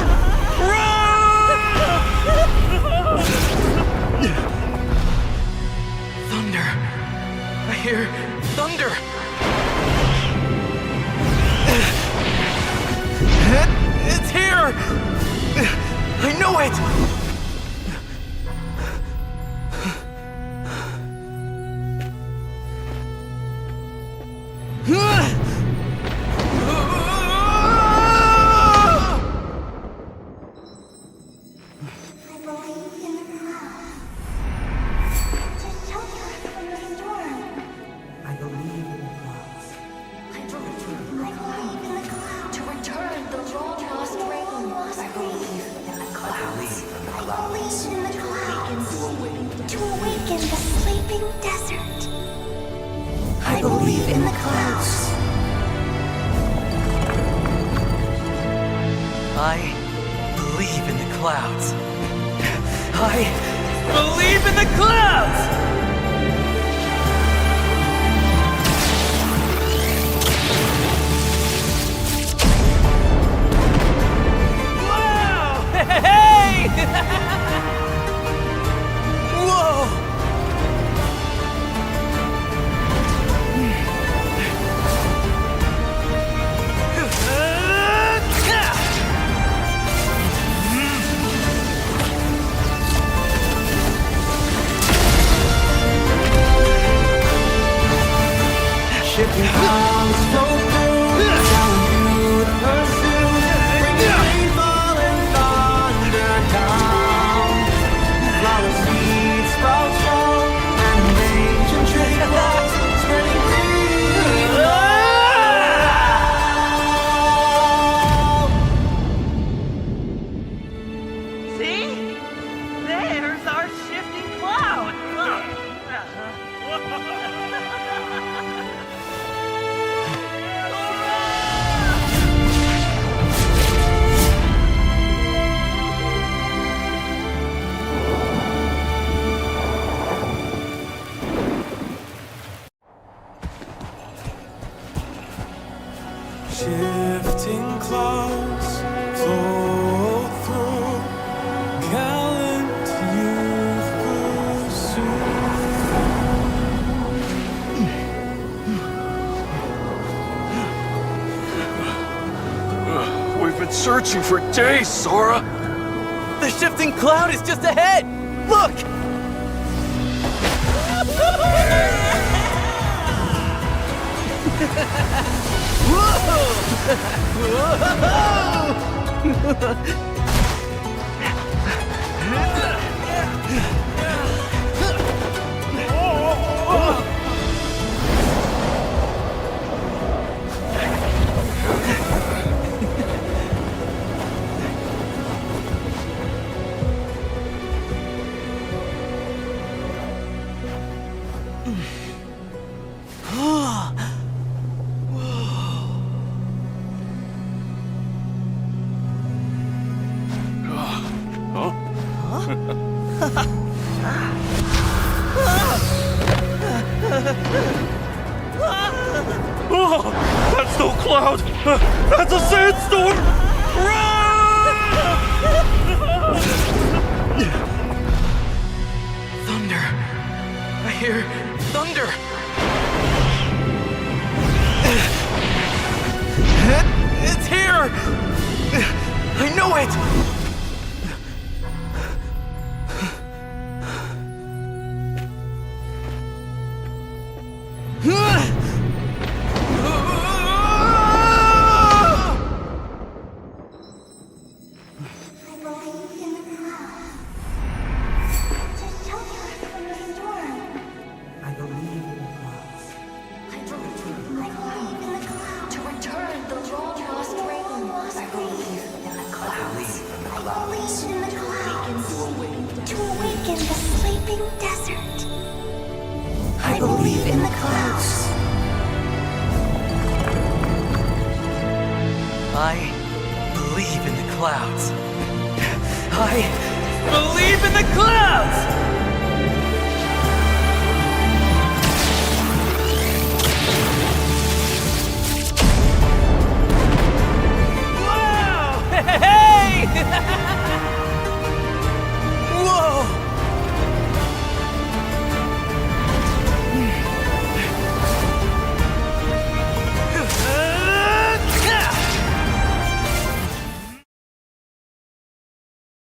Thunder! I hear thunder! It's here! I know it! I believe in the clouds to shelter us from the storm. I believe in the clouds. I believe in the clouds to return the long-lost rain. I believe in the clouds. I believe in the clouds to awaken the sleeping desert. I believe in the clouds. I believe in the clouds. I believe in the clouds! Wow! Hey! Whoa! Shifting clouds flow through, gallant youth pursue, bringing rainfall and thunder down. Flower seeds sprout show, and ancient tree grows, spreading green around. See? There's our shifting cloud. Shifting clouds flow through, gallant youth pursue. We've been searching for days, Sora. The shifting cloud is just ahead! Look! Oh, that's no cloud! That's a sandstorm! Thunder! I hear thunder! It's here! I know it! I believe in the clouds. I believe in the clouds. To return the long-lost rain. I believe in the clouds. I believe in the clouds. To awaken the sleeping desert. I believe in the clouds. I believe in the clouds. I believe in the clouds! Wow! Hey! Whoa!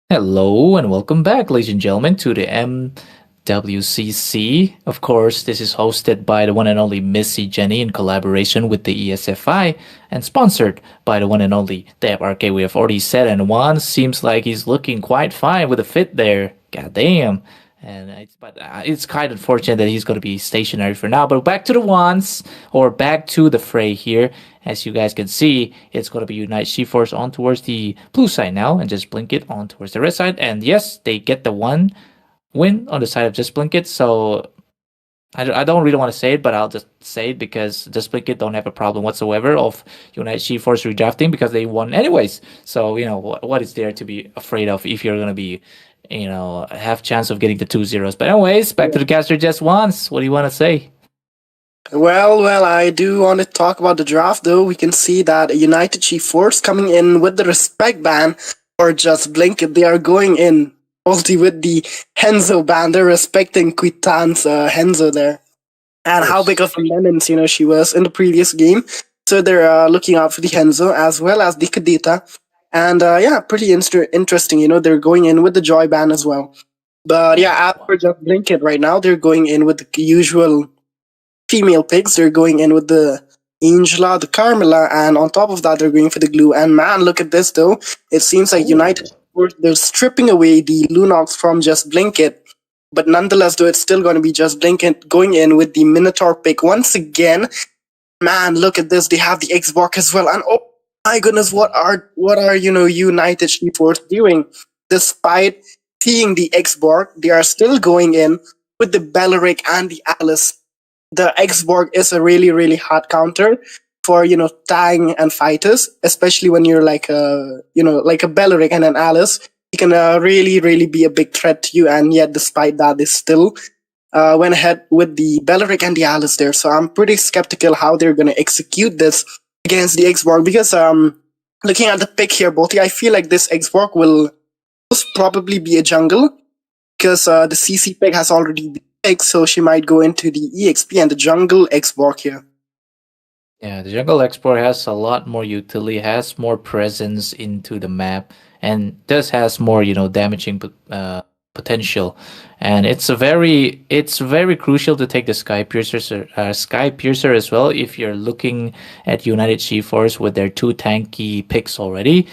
Hello and welcome back, ladies and gentlemen, to the MWCC. Of course, this is hosted by the one and only Missy Jenny in collaboration with the ESFI and sponsored by the one and only Deb RK. We have already said, and Juan seems like he's looking quite fine with the fit there. God damn. And it's kind of unfortunate that he's going to be stationary for now. But back to the wands, or back to the fray here. As you guys can see, it's going to be Unite She-Force on towards the blue side now, and Just Blink It on towards the red side. And yes, they get the one win on the side of Just Blink It. So I don't really want to say it, but I'll just say it because Just Blink It don't have a problem whatsoever of Unite She-Force redrafting because they won anyways. So, you know, what is there to be afraid of if you're going to be, you know, have chance of getting the 2-0s. But anyways, back to the caster just once. What do you want to say? Well, I do want to talk about the draft, though. We can see that United She-Force coming in with the respect ban for Just Blink It. They are going in mostly with the Henzo ban. They're respecting Quitan's Henzo there. And how big of a menace, you know, she was in the previous game. So they're looking out for the Henzo as well as the Kadita. And yeah, pretty interesting, you know, they're going in with the Joy ban as well. But yeah, as for Just Blink It right now, they're going in with the usual female picks. They're going in with the Angela, the Carmela, and on top of that, they're going for the Glue. And man, look at this though. It seems like United, they're stripping away the Lunox from Just Blink It. But nonetheless, though, it's still going to be Just Blink It going in with the Minotaur pick once again. Man, look at this. They have the Xbox as well. And oh my goodness, what are you know, United She-Force doing? Despite seeing the Xbox, they are still going in with the Belleric and the Alice. The Xborg is a really, really hard counter for, you know, Tang and fighters, especially when you're like a, you know, like a Belleric and an Alice. He can really, really be a big threat to you. And yet, despite that, they still went ahead with the Belleric and the Alice there. So I'm pretty skeptical how they're going to execute this against the Xborg because looking at the pick here, Boti, I feel like this Xborg will most probably be a jungle because the CC pick has already been picked, so she might go into the EXP and the jungle Xborg here. Yeah, the jungle export has a lot more utility, has more presence into the map, and does has more damaging potential. And it's very crucial to take the sky piercer as well if you're looking at United G-Force with their two tanky picks already.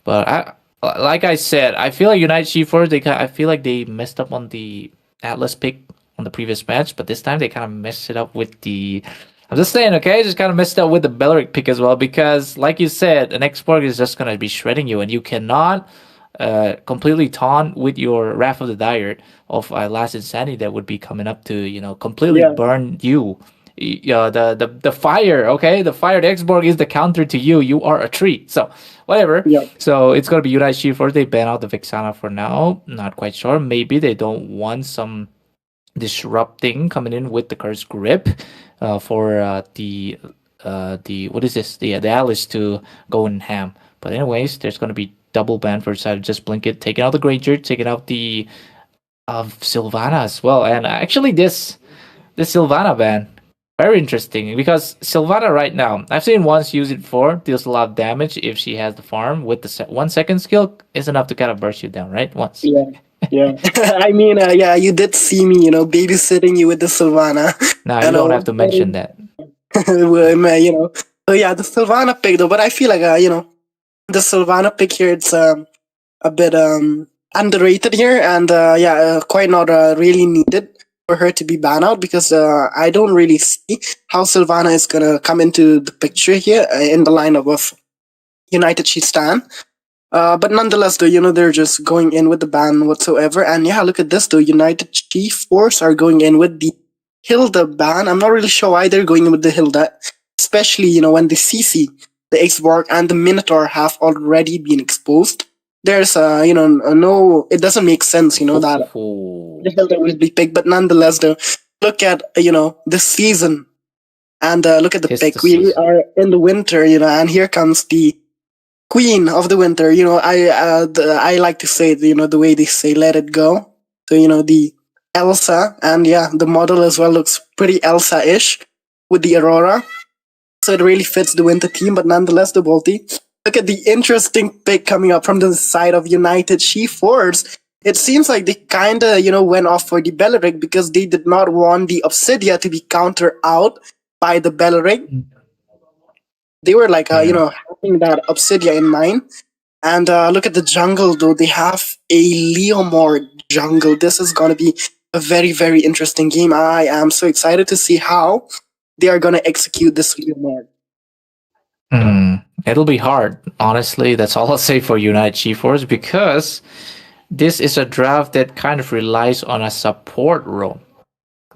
But like I said, I feel like United G-Force I feel like they messed up on the Atlas pick on the previous match, but this time they kind of messed it up with the. I'm just saying, okay, just kind of messed up with the Belleric pick as well because, like you said, an export is just gonna be shredding you, and you cannot completely taunt with your Wrath of the Dire of Last Insanity that would be coming up to completely Yeah. burn you. The fire, okay, the fire, the Xborg is the counter to you. You are a tree, so whatever. Yeah. So it's gonna be United Shield first. They ban out the Vexana for now. Not quite sure. Maybe they don't want some disrupting coming in with the Curse Grip for the what is this the Alice to go in ham. But anyways, there's gonna be double ban for side of Just Blink It, taking out the Granger, taking out the Sylvana as well. And actually this Sylvana ban very interesting because Sylvana right now I've seen once use it for deals a lot of damage if she has the farm with the 1 second skill is enough to kind of burst you down right once. Yeah. Yeah. I mean, yeah, you did see me, babysitting you with the Sylvana. No, you don't have to mention that. Well, So yeah, the Sylvana pick though, but I feel like the Sylvana pick here it's a bit underrated here, and quite not really needed for her to be banned out because I don't really see how Sylvana is gonna come into the picture here in the lineup of United She Stan. But nonetheless, though, they're just going in with the ban whatsoever. And yeah, look at this, though. United G-Force are going in with the Hilda ban. I'm not really sure why they're going in with the Hilda, especially, when the CC, the Xborg, and the Minotaur have already been exposed. There's, no, it doesn't make sense, that the Hilda will be picked. But nonetheless, though, look at, this season. And look at the pick. We are in the winter, and here comes the Queen of the Winter. I like to say, the way they say, let it go. So, the Elsa, and yeah, the model as well looks pretty Elsa-ish with the Aurora. So it really fits the winter theme, but nonetheless, the Volti. Look at the interesting pick coming up from the side of United She-Force. It seems like they kind of, went off for the Belleric because they did not want the Obsidia to be countered out by the Belleric. They were like, having that Obsidia in mind. And look at the jungle, though. They have a Leomord jungle. This is going to be a very, very interesting game. I am so excited to see how they are going to execute this Leomord. It'll be hard, honestly. That's all I'll say for United G-Force because this is a draft that kind of relies on a support role.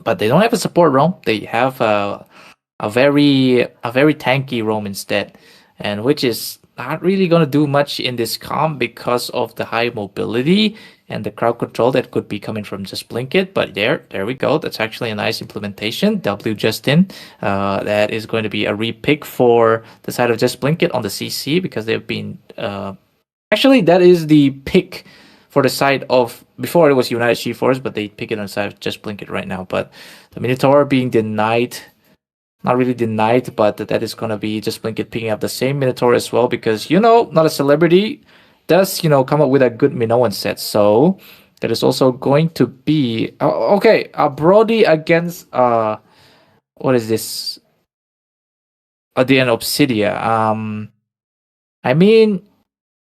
But they don't have a support role. They have a very tanky roam instead, and which is not really going to do much in this comp because of the high mobility and the crowd control that could be coming from Just Blink It. But there we go. That's actually a nice implementation. W just in. That is going to be a repick for the side of Just Blink It on the CC because they've been actually that is the pick for the side of before it was United G-Force, but they pick it on the side of Just Blink It right now. But the Minotaur being denied. Not really denied, but that is going to be Just Blink It picking up the same Minotaur as well because, not a celebrity does, come up with a good Minoan set. So that is also going to be... okay, a Brody against... what is this? The end Obsidia. I mean,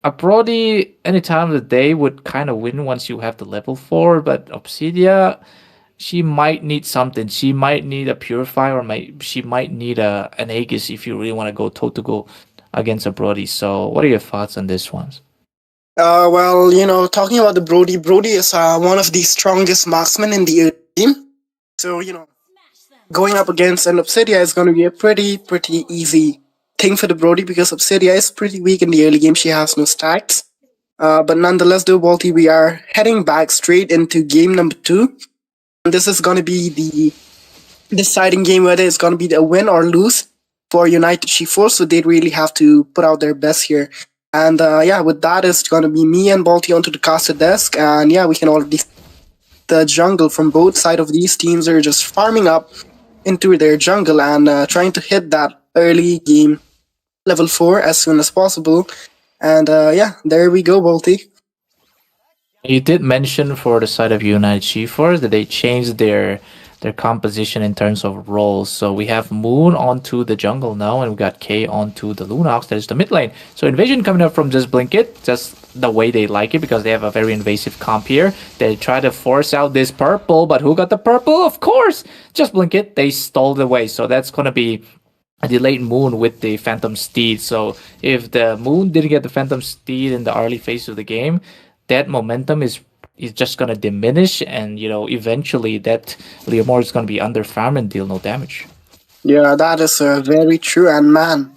a Brody any time of the day would kind of win once you have the level 4, but Obsidia... she might need something. She might need a Purifier, or she might need an Aegis if you really want to go toe-to-go against a Brody. So what are your thoughts on this one? Well, talking about the Brody is one of the strongest marksmen in the team. So, going up against an Obsidia is going to be a pretty easy thing for the Brody because Obsidia is pretty weak in the early game. She has no stacks. But nonetheless, though, Balti, we are heading back straight into game number 2. This is going to be the deciding game whether it's going to be a win or lose for United G-Force, so they really have to put out their best here. And with that, it's going to be me and Balti onto the caster desk, and we can already see the jungle from both sides of these teams are just farming up into their jungle and trying to hit that early game level 4 as soon as possible. And yeah, there we go, Bolty. You did mention for the side of United G4 that they changed their composition in terms of roles. So we have Moon onto the jungle now, and we got K onto the Lunox. That is the mid lane. So Invasion coming up from Just Blink It, just the way they like it, because they have a very invasive comp here. They try to force out this purple, but who got the purple? Of course, Just Blink It. They stole the way. So that's gonna be a delayed Moon with the Phantom Steed. So if the Moon didn't get the Phantom Steed in the early phase of the game, that momentum is just gonna diminish, and eventually that Leomord is gonna be under farm and deal no damage. Yeah, that is very true. And man,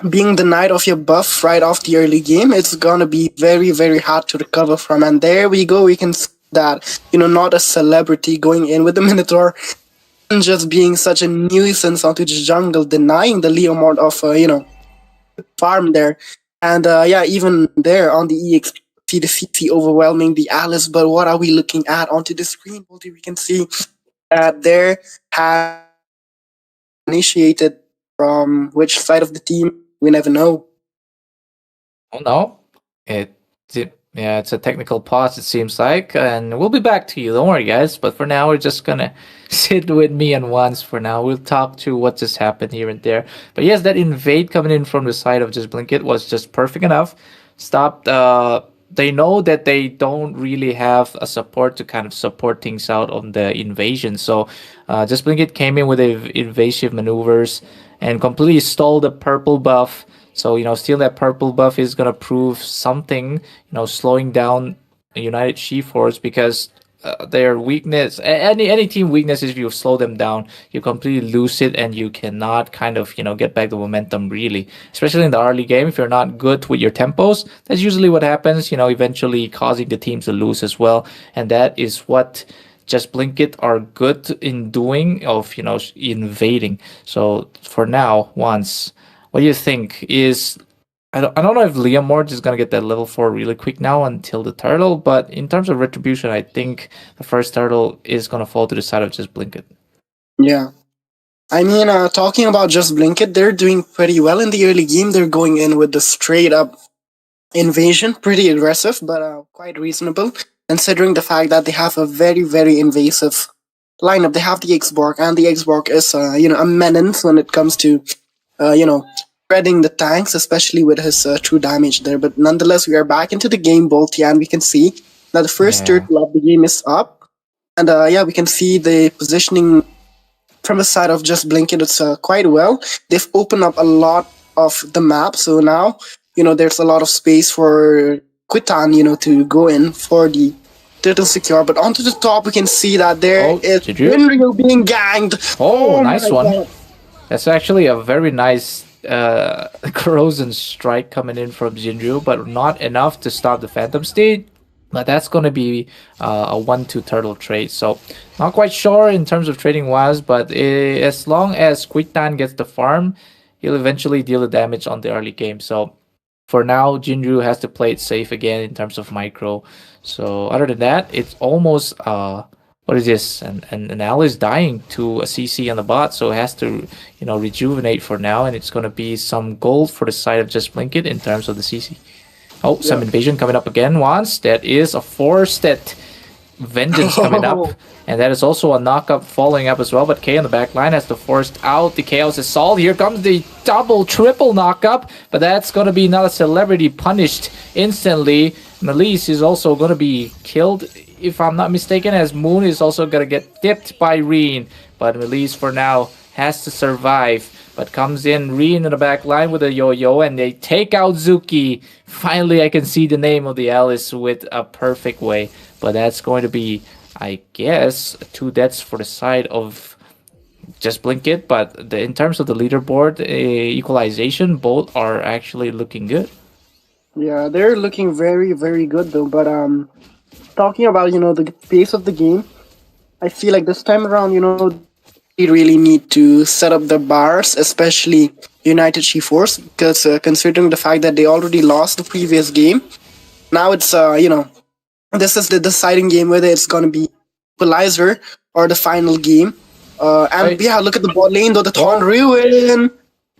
being denied of your buff right off the early game, it's gonna be very, very hard to recover from. And there we go. We can see that, not a celebrity going in with the Minotaur and just being such a nuisance onto the jungle, denying the Leomord of, farm there. And yeah, even there on the EXP, see the CC overwhelming the Alice. But what are we looking at onto the screen? We can see that there has initiated from which side of the team, we never know. Oh no, yeah, it's a technical pause, it seems like, and we'll be back to you. Don't worry, guys. But for now, we're just gonna sit with me and once. For now, we'll talk to what just happened here and there. But yes, that invade coming in from the side of Just Blink It was just perfect enough. Stopped. They know that they don't really have a support to kind of support things out on the invasion. So Just Blink It came in with invasive maneuvers and completely stole the purple buff. So, stealing that purple buff is going to prove something, slowing down United She-Force, because their weakness, any team weakness is if you slow them down, you completely lose it and you cannot kind of, get back the momentum really. Especially in the early game, if you're not good with your tempos, that's usually what happens, eventually causing the team to lose as well. And that is what Just Blink It are good in doing, of, invading. So for now, once... What do you think? I don't know if Leomord is going to get that level 4 really quick now until the turtle, but in terms of retribution, I think the first turtle is going to fall to the side of Just Blink It. Yeah. I mean, talking about Just Blink It, they're doing pretty well in the early game. They're going in with the straight up invasion, pretty aggressive, but quite reasonable, considering the fact that they have a very, very invasive lineup. They have the X-Borg, and the X-Borg is, a menace when it comes to spreading the tanks, especially with his true damage there. But nonetheless, we are back into the game, Bolty, and we can see that the first turtle of the game is up. And yeah, we can see the positioning from the side of Just Blink It. It's quite well. They've opened up a lot of the map, so now, there's a lot of space for Quitan, to go in for the turtle secure. But onto the top, we can see that there is Winrio being ganged. Oh, nice one. God. That's actually a very nice corrosion strike coming in from Jinru, but not enough to stop the Phantom Steed. But that's going to be a 1-2 turtle trade. So not quite sure in terms of trading wise, but as long as Quitan gets the farm, he'll eventually deal the damage on the early game. So for now, Jinru has to play it safe again in terms of micro. So other than that, it's almost... what is this? An Al is dying to a CC on the bot, so it has to, rejuvenate for now, and it's going to be some gold for the side of Just Blink It in terms of the CC. Oh, some invasion coming up again once. That is a force that vengeance coming up, and that is also a knockup following up as well. But K on the back line has to force out the Chaos Assault. Here comes the triple knockup, but that's going to be not a celebrity punished instantly. Melise is also going to be killed, if I'm not mistaken, as Moon is also going to get dipped by Reen. But Melise for now has to survive. But comes in Reen in the back line with a yo-yo, and they take out Zuki. Finally, I can see the name of the Alice with a perfect way. But that's going to be, I guess, 2 deaths for the side of Just Blink It. But in terms of the leaderboard equalization, both are actually looking good. Yeah, they're looking very, very good though. But talking about, the pace of the game, I feel like this time around, they really need to set up the bars, especially United She-Force, because considering the fact that they already lost the previous game, now it's, this is the deciding game whether it's going to be equalizer or the final game. And yeah, look at the bot lane though, the Thorn Ruin.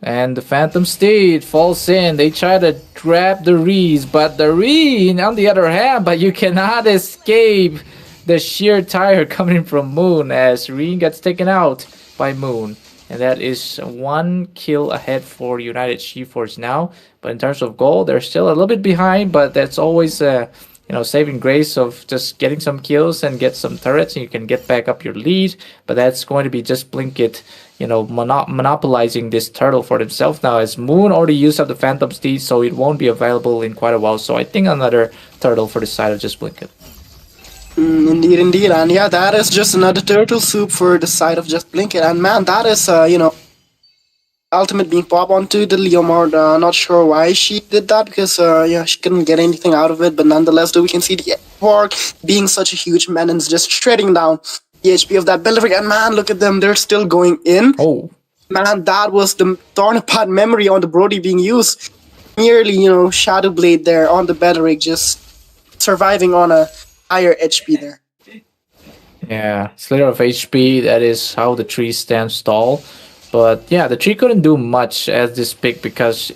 And the Phantom Steed falls in. They try to grab the Rees, but the Reen on the other hand, but you cannot escape the sheer tire coming from Moon as Reen gets taken out by Moon. And that is 1 kill ahead for United GeForce now. But in terms of goal, they're still a little bit behind, but that's always saving grace of just getting some kills and get some turrets and you can get back up your lead. But that's going to be just Blinkit, monopolizing this turtle for themselves now as Moon already used up the Phantom Steed, so it won't be available in quite a while. So I think another turtle for the side of just Blinkit. Indeed. And yeah, that is just another turtle soup for the side of just Blinkit. And man, that is, ultimate being popped onto the Leomord. Not sure why she did that because, she couldn't get anything out of it. But nonetheless, though, we can see the Pork being such a huge menace, just shredding down the HP of that Beleric. And man, look at them, they're still going in. Oh. Man, that was the torn apart memory on the Brody being used. Nearly, Shadow Blade there on the Beleric, just surviving on a higher HP there. Yeah, slither of HP, that is how the tree stands tall. But yeah, the tree couldn't do much as this pick because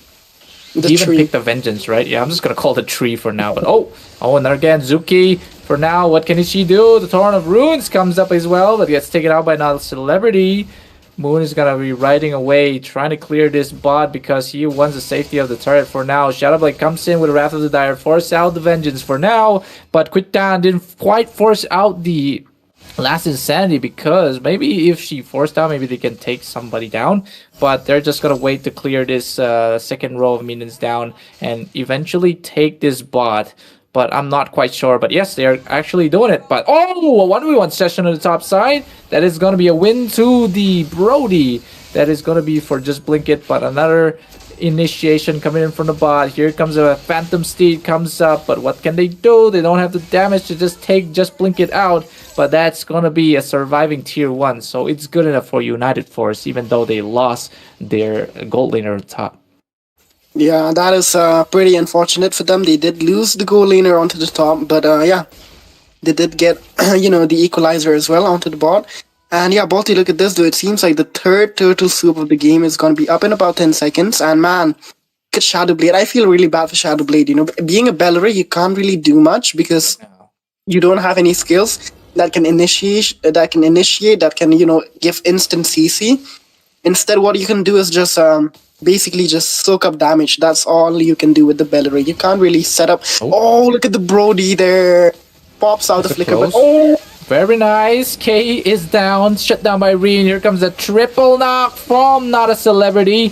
he even picked the Vengeance, right? Yeah, I'm just gonna call the tree for now. But oh, and again, Zuki for now, what can she do? The Torrent of Runes comes up as well, but gets taken out by another Celebrity. Moon is gonna be riding away, trying to clear this bot because he wants the safety of the turret for now. Shadowblade comes in with Wrath of the Dire, force out the Vengeance for now, but Quickdown didn't quite force out the last Insanity because maybe if she forced down, maybe they can take somebody down, but they're just gonna wait to clear this second row of minions down and eventually take this bot. But I'm not quite sure. But yes, they are actually doing it. But oh, a 1v1 session on the top side. That is going to be a win to the Brody. That is going to be for just Blinkit. But another initiation coming in from the bot. Here comes a Phantom Steed comes up. But what can they do? They don't have the damage to just take just Blinkit out. But that's going to be a surviving tier 1. So it's good enough for United Force, even though they lost their gold laner on top. Yeah, that is pretty unfortunate for them. They did lose the goal laner onto the top, but yeah, they did get, the equalizer as well onto the bot. And yeah, Balti, look at this, though. It seems like the third turtle soup of the game is going to be up in about 10 seconds. And man, look at Shadowblade. I feel really bad for Shadowblade. Being a Bellery, you can't really do much because you don't have any skills that can initiate, that can, give instant CC. Instead, what you can do is just basically just soak up damage. That's all you can do with the Bellery. You can't really set up. Oh, look at the Brody there. Pops out the flicker. But, very nice. K is down. Shut down by Reen. Here comes a triple knock from not a celebrity.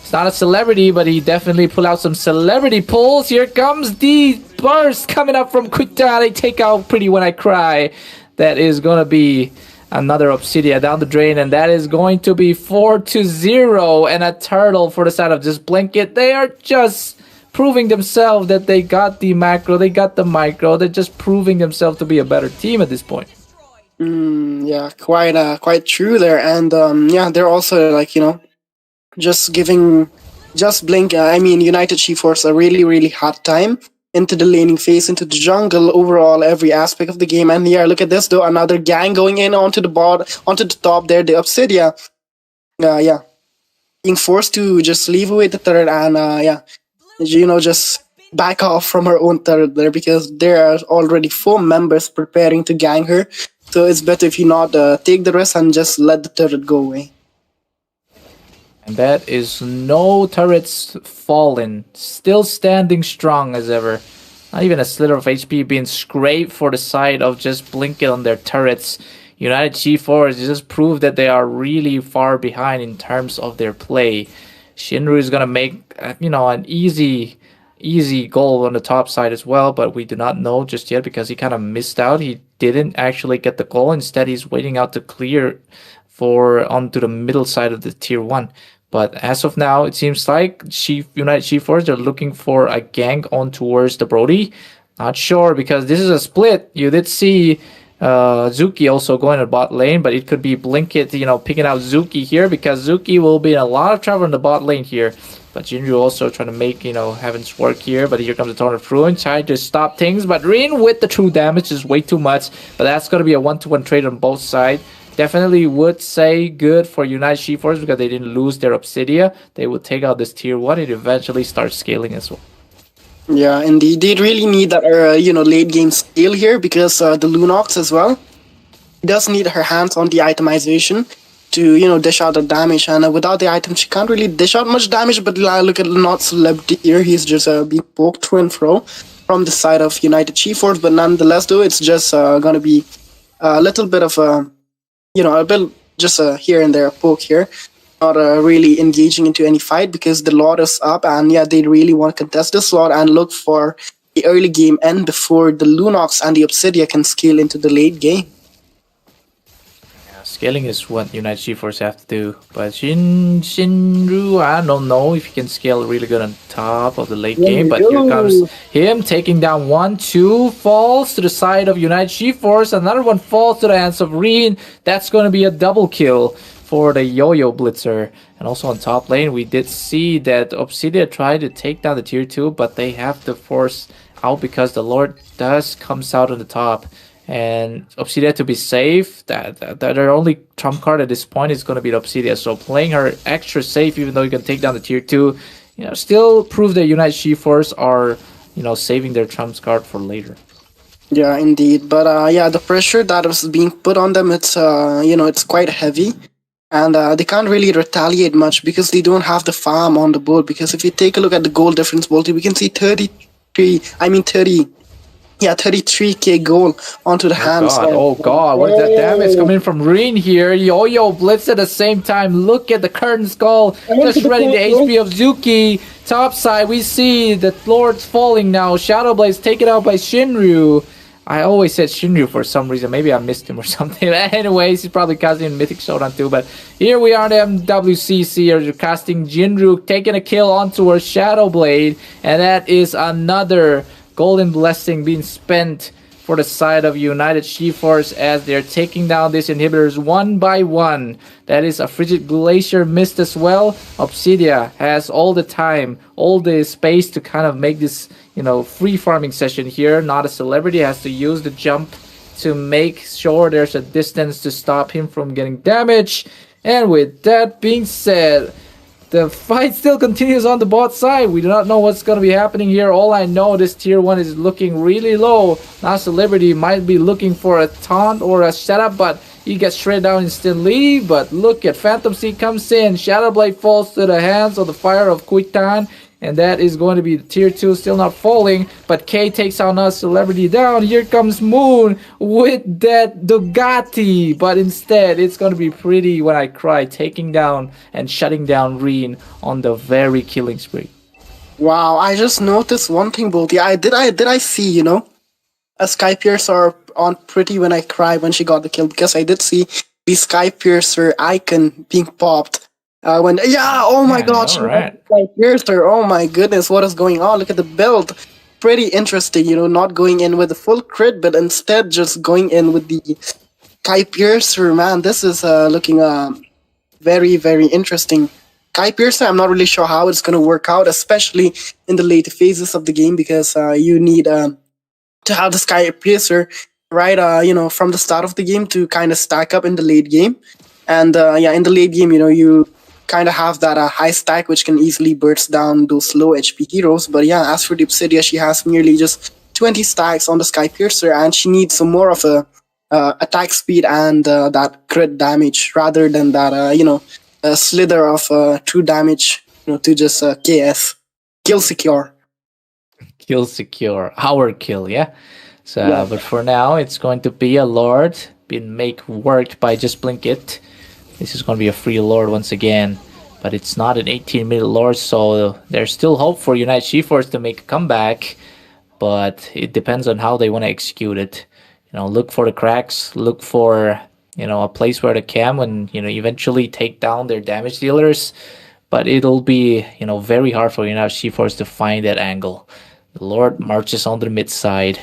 It's not a celebrity, but he definitely pulled out some celebrity pulls. Here comes the burst coming up from Quickdown. They take out Pretty When I Cry. That is going to be another Obsidia down the drain, and that is going to be 4-0 and a turtle for the side of just Blinkit. They are just proving themselves that they got the macro, they got the micro. They're just proving themselves to be a better team at this point. Yeah, quite true there. And yeah, they're also just giving United GeForce a really, really hard time into the laning phase, into the jungle, overall, every aspect of the game. And yeah, look at this, though. Another gang going in onto the bot, onto the top there, the Obsidia. Yeah. Being forced to just leave away the turret and, just back off from her own turret there because there are already 4 members preparing to gang her. So it's better if you not take the risk and just let the turret go away. And that is no turrets fallen. Still standing strong as ever. Not even a slither of HP being scraped for the side of just Blinkit on their turrets. United GeForce just proved that they are really far behind in terms of their play. Shinru is going to make, an easy goal on the top side as well, but we do not know just yet because he kind of missed out. He didn't actually get the goal. Instead, he's waiting out to clear onto the middle side of the tier 1. But as of now, it seems like United GeForce are looking for a gank on towards the Brody. Not sure because this is a split. You did see Zuki also going to bot lane, but it could be Blinkit, picking out Zuki here because Zuki will be in a lot of trouble in the bot lane here. But Jinru also trying to make, heavens work here. But here comes the Torrent of Ruin, trying to stop things. But Rin with the true damage is way too much. But that's going to be a 1-to-1 trade on both sides. definitely would say good for United Sheepforce because they didn't lose their Obsidia. They would take out this tier 1 and eventually start scaling as well. Yeah, indeed. They really need that, late game skill here because the Lunox as well does need her hands on the itemization to, dish out the damage. And without the item, she can't really dish out much damage. But look at not Celebrity here. He's just being poked to and fro from the side of United Sheepforce. But nonetheless, though, it's just going to be a little bit of a bit just here and there poke here. Not really engaging into any fight because the Lord is up. And yeah, they really want to contest this Lord and look for the early game end before the Lunox and the Obsidia can scale into the late game. Scaling is what United Sheepforce have to do, but Shinru, I don't know if he can scale really good on top of the late game, but here comes him taking down 1, 2, falls to the side of United Sheepforce, another one falls to the hands of Reen. That's going to be a double kill for the Yo-Yo Blitzer. And also on top lane, we did see that Obsidia tried to take down the tier 2, but they have to force out because the Lord does comes out on the top. And Obsidia, to be safe, that their only trump card at this point is going to be the Obsidia. So playing her extra safe, even though you can take down the tier 2, still prove that United Sheepforce are, saving their trump card for later. Yeah, indeed. But the pressure that was being put on them, it's it's quite heavy. And they can't really retaliate much because they don't have the farm on the board. Because if you take a look at the goal difference, Bolty, we can see 33k goal onto the hands. Oh god, what is that damage coming from Reen here? Yo-Yo Blitz at the same time. Look at the curtain skull. Just ready the HP of Zuki. Top side, we see the Lord's falling now. Shadow Blaze taken out by Shinryu. I always said Shinryu for some reason. Maybe I missed him or something. Anyways, he's probably casting Mythic Showdown too. But here we are in the MWCC. You're casting Jinru, taking a kill onto her Shadow Blade. And that is another Golden Blessing being spent for the side of United Sheepforce as they're taking down these inhibitors one by one. That is a Frigid Glacier missed as well. Obsidia has all the time, all the space to kind of make this, free farming session here. Not a celebrity, has to use the jump to make sure there's a distance to stop him from getting damage. And with that being said, the fight still continues on the bot side. We do not know what's going to be happening here. All I know, this tier 1 is looking really low. Now Celebrity might be looking for a taunt or a setup, but he gets shredded down instantly. But look at Phantom Seed comes in. Shadow Blade falls to the hands of the fire of Kuitan. And that is going to be tier 2, still not falling. But K takes out another Celebrity down. Here comes Moon with that Dugati. But instead, it's going to be Pretty When I Cry, taking down and shutting down Reen on the very killing spree. Wow, I just noticed one thing, Bolty. Did I see, a Sky Piercer on Pretty When I Cry when she got the kill? Because I did see the Sky Piercer icon being popped. Oh my gosh, right. Piercer, oh my goodness, what is going on? Look at the build. Pretty interesting, not going in with the full crit, but instead just going in with the Sky Piercer. Man, this is looking very, very interesting. Sky Piercer, I'm not really sure how it's going to work out, especially in the later phases of the game, because you need to have the Sky Piercer right, from the start of the game to kind of stack up in the late game. And in the late game, you kind of have that high stack which can easily burst down those low HP heroes. But yeah, as for the Obsidia, she has merely just 20 stacks on the Sky Piercer, and she needs some more of a attack speed and that crit damage rather than that a slither of true damage to just KS kill secure. Kill secure, our kill, yeah. So, but for now, it's going to be a Lord being worked by Just Blink It. This is going to be a free Lord once again, but it's not an 18-minute Lord, so there's still hope for United Sheepforce to make a comeback, but it depends on how they want to execute it. Look for the cracks, look for, a place where they can and, eventually take down their damage dealers, but it'll be, very hard for United Sheepforce to find that angle. The Lord marches on the mid side,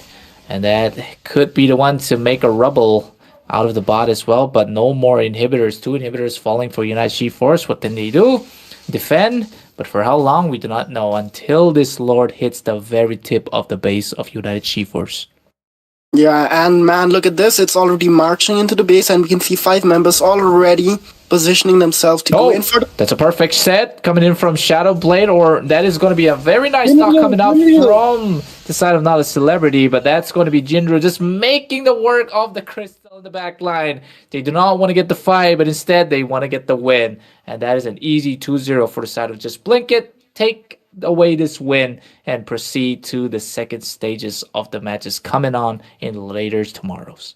and that could be the one to make a rubble out of the bot as well, but no more inhibitors. 2 inhibitors falling for United Sheepforce. What then they do? Defend, but for how long we do not know until this Lord hits the very tip of the base of United Sheepforce. Yeah, and man, look at this. It's already marching into the base, and we can see 5 members already positioning themselves to go in for the. That's a perfect set coming in from Shadow Blade, or that is going to be a very nice knock coming out from the side of not a celebrity, but that's going to be Jinru just making the work of the Crystal in the back line. They do not want to get the fight, but instead they want to get the win, and that is an easy 2-0 for the side of Just Blink It. Take away this win and proceed to the second stages of the matches coming on in later tomorrows.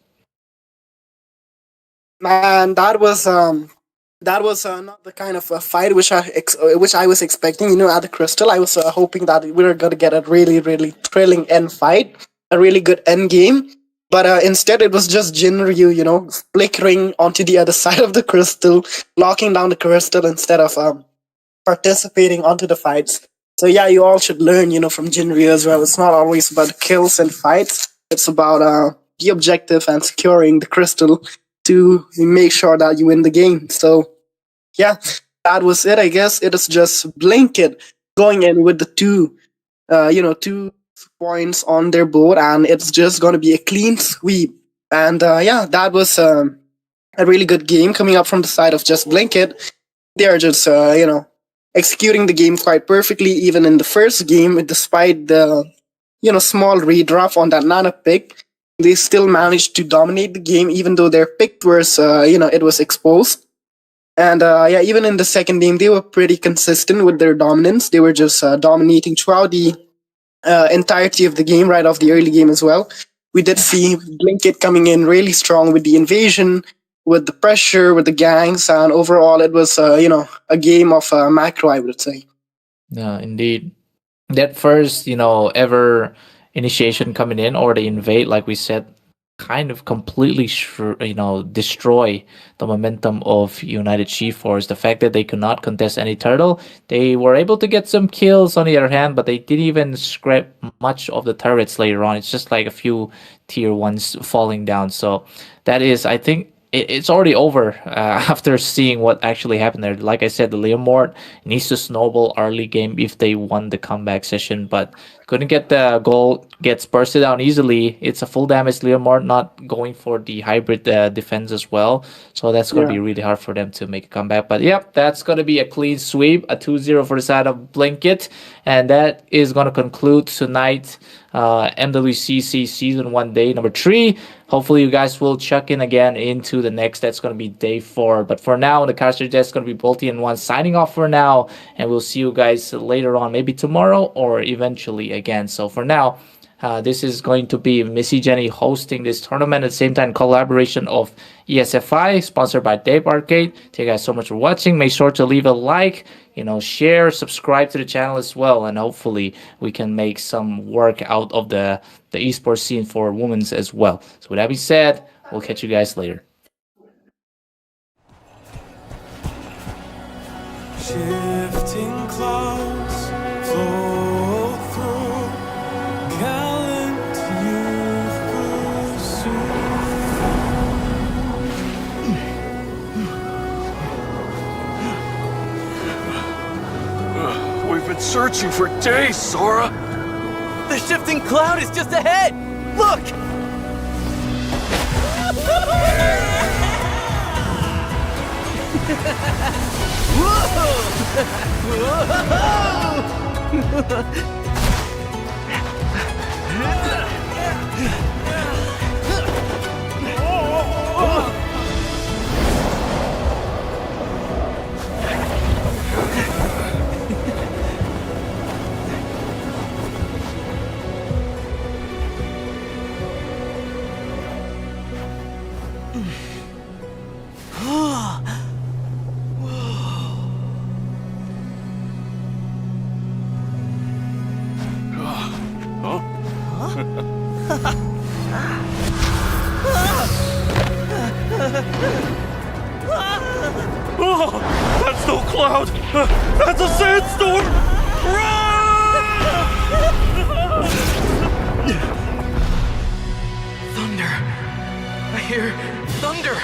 Man, that was not the kind of fight which I was expecting. You know, at the Crystal, I was hoping that we were gonna get a really thrilling end fight, a really good end game. But instead, it was just Jinryu, you know, flickering onto the other side of the Crystal, locking down the Crystal instead of participating onto the fights. So yeah, you all should learn, you know, from Jinryu as well. It's not always about kills and fights. It's about the objective and securing the Crystal to make sure that you win the game. So yeah, that was it, I guess. It is just Blink It going in with the 2 points on their board, and it's just going to be a clean sweep. And yeah, that was a really good game coming up from the side of Just Blink It. They are just, executing the game quite perfectly, even in the first game, despite the, small redraft on that Nana pick. They still managed to dominate the game, even though their pick was, it was exposed. And yeah, even in the second game, they were pretty consistent with their dominance. They were just dominating throughout the entirety of the game, right off the early game as well. We did see Blink It coming in really strong with the invasion, with the pressure, with the gangs, and overall it was, a game of macro, I would say. Yeah, indeed. That first, ever initiation coming in, or the invade, like we said, kind of completely, destroy the momentum of United G-Force. The fact that they could not contest any turtle, they were able to get some kills on the other hand, but they didn't even scrap much of the turrets later on. It's just like a few tier 1s falling down. So that is, I think, it's already over after seeing what actually happened there. Like I said, the Leomort needs to snowball early game if they won the comeback session, but couldn't get the goal, gets bursted down easily. It's a full damage Leomort, not going for the hybrid defense as well. So that's going to be really hard for them to make a comeback. But yep, that's going to be a clean sweep, a 2-0 for the side of Blink It. And that is going to conclude tonight MWCC Season 1 Day number 3. Hopefully you guys will check in again into the next. That's going to be day 4. But for now, the caster desk is going to be Bolty and 1 signing off for now. And we'll see you guys later on, maybe tomorrow or eventually again. So for now, this is going to be Missy Jenny hosting this tournament at the same time collaboration of ESFI, sponsored by Dave Arcade. Thank you guys so much for watching. Make sure to leave a like, share, subscribe to the channel as well, and hopefully we can make some work out of the esports scene for women's as well. So with that being said, we'll catch you guys later. Shifting clouds flow through, gallant youth pursue. We've been searching for days, Sora. The shifting cloud is just ahead! Look! Oh, that's no cloud! That's a sandstorm! Thunder! I hear thunder!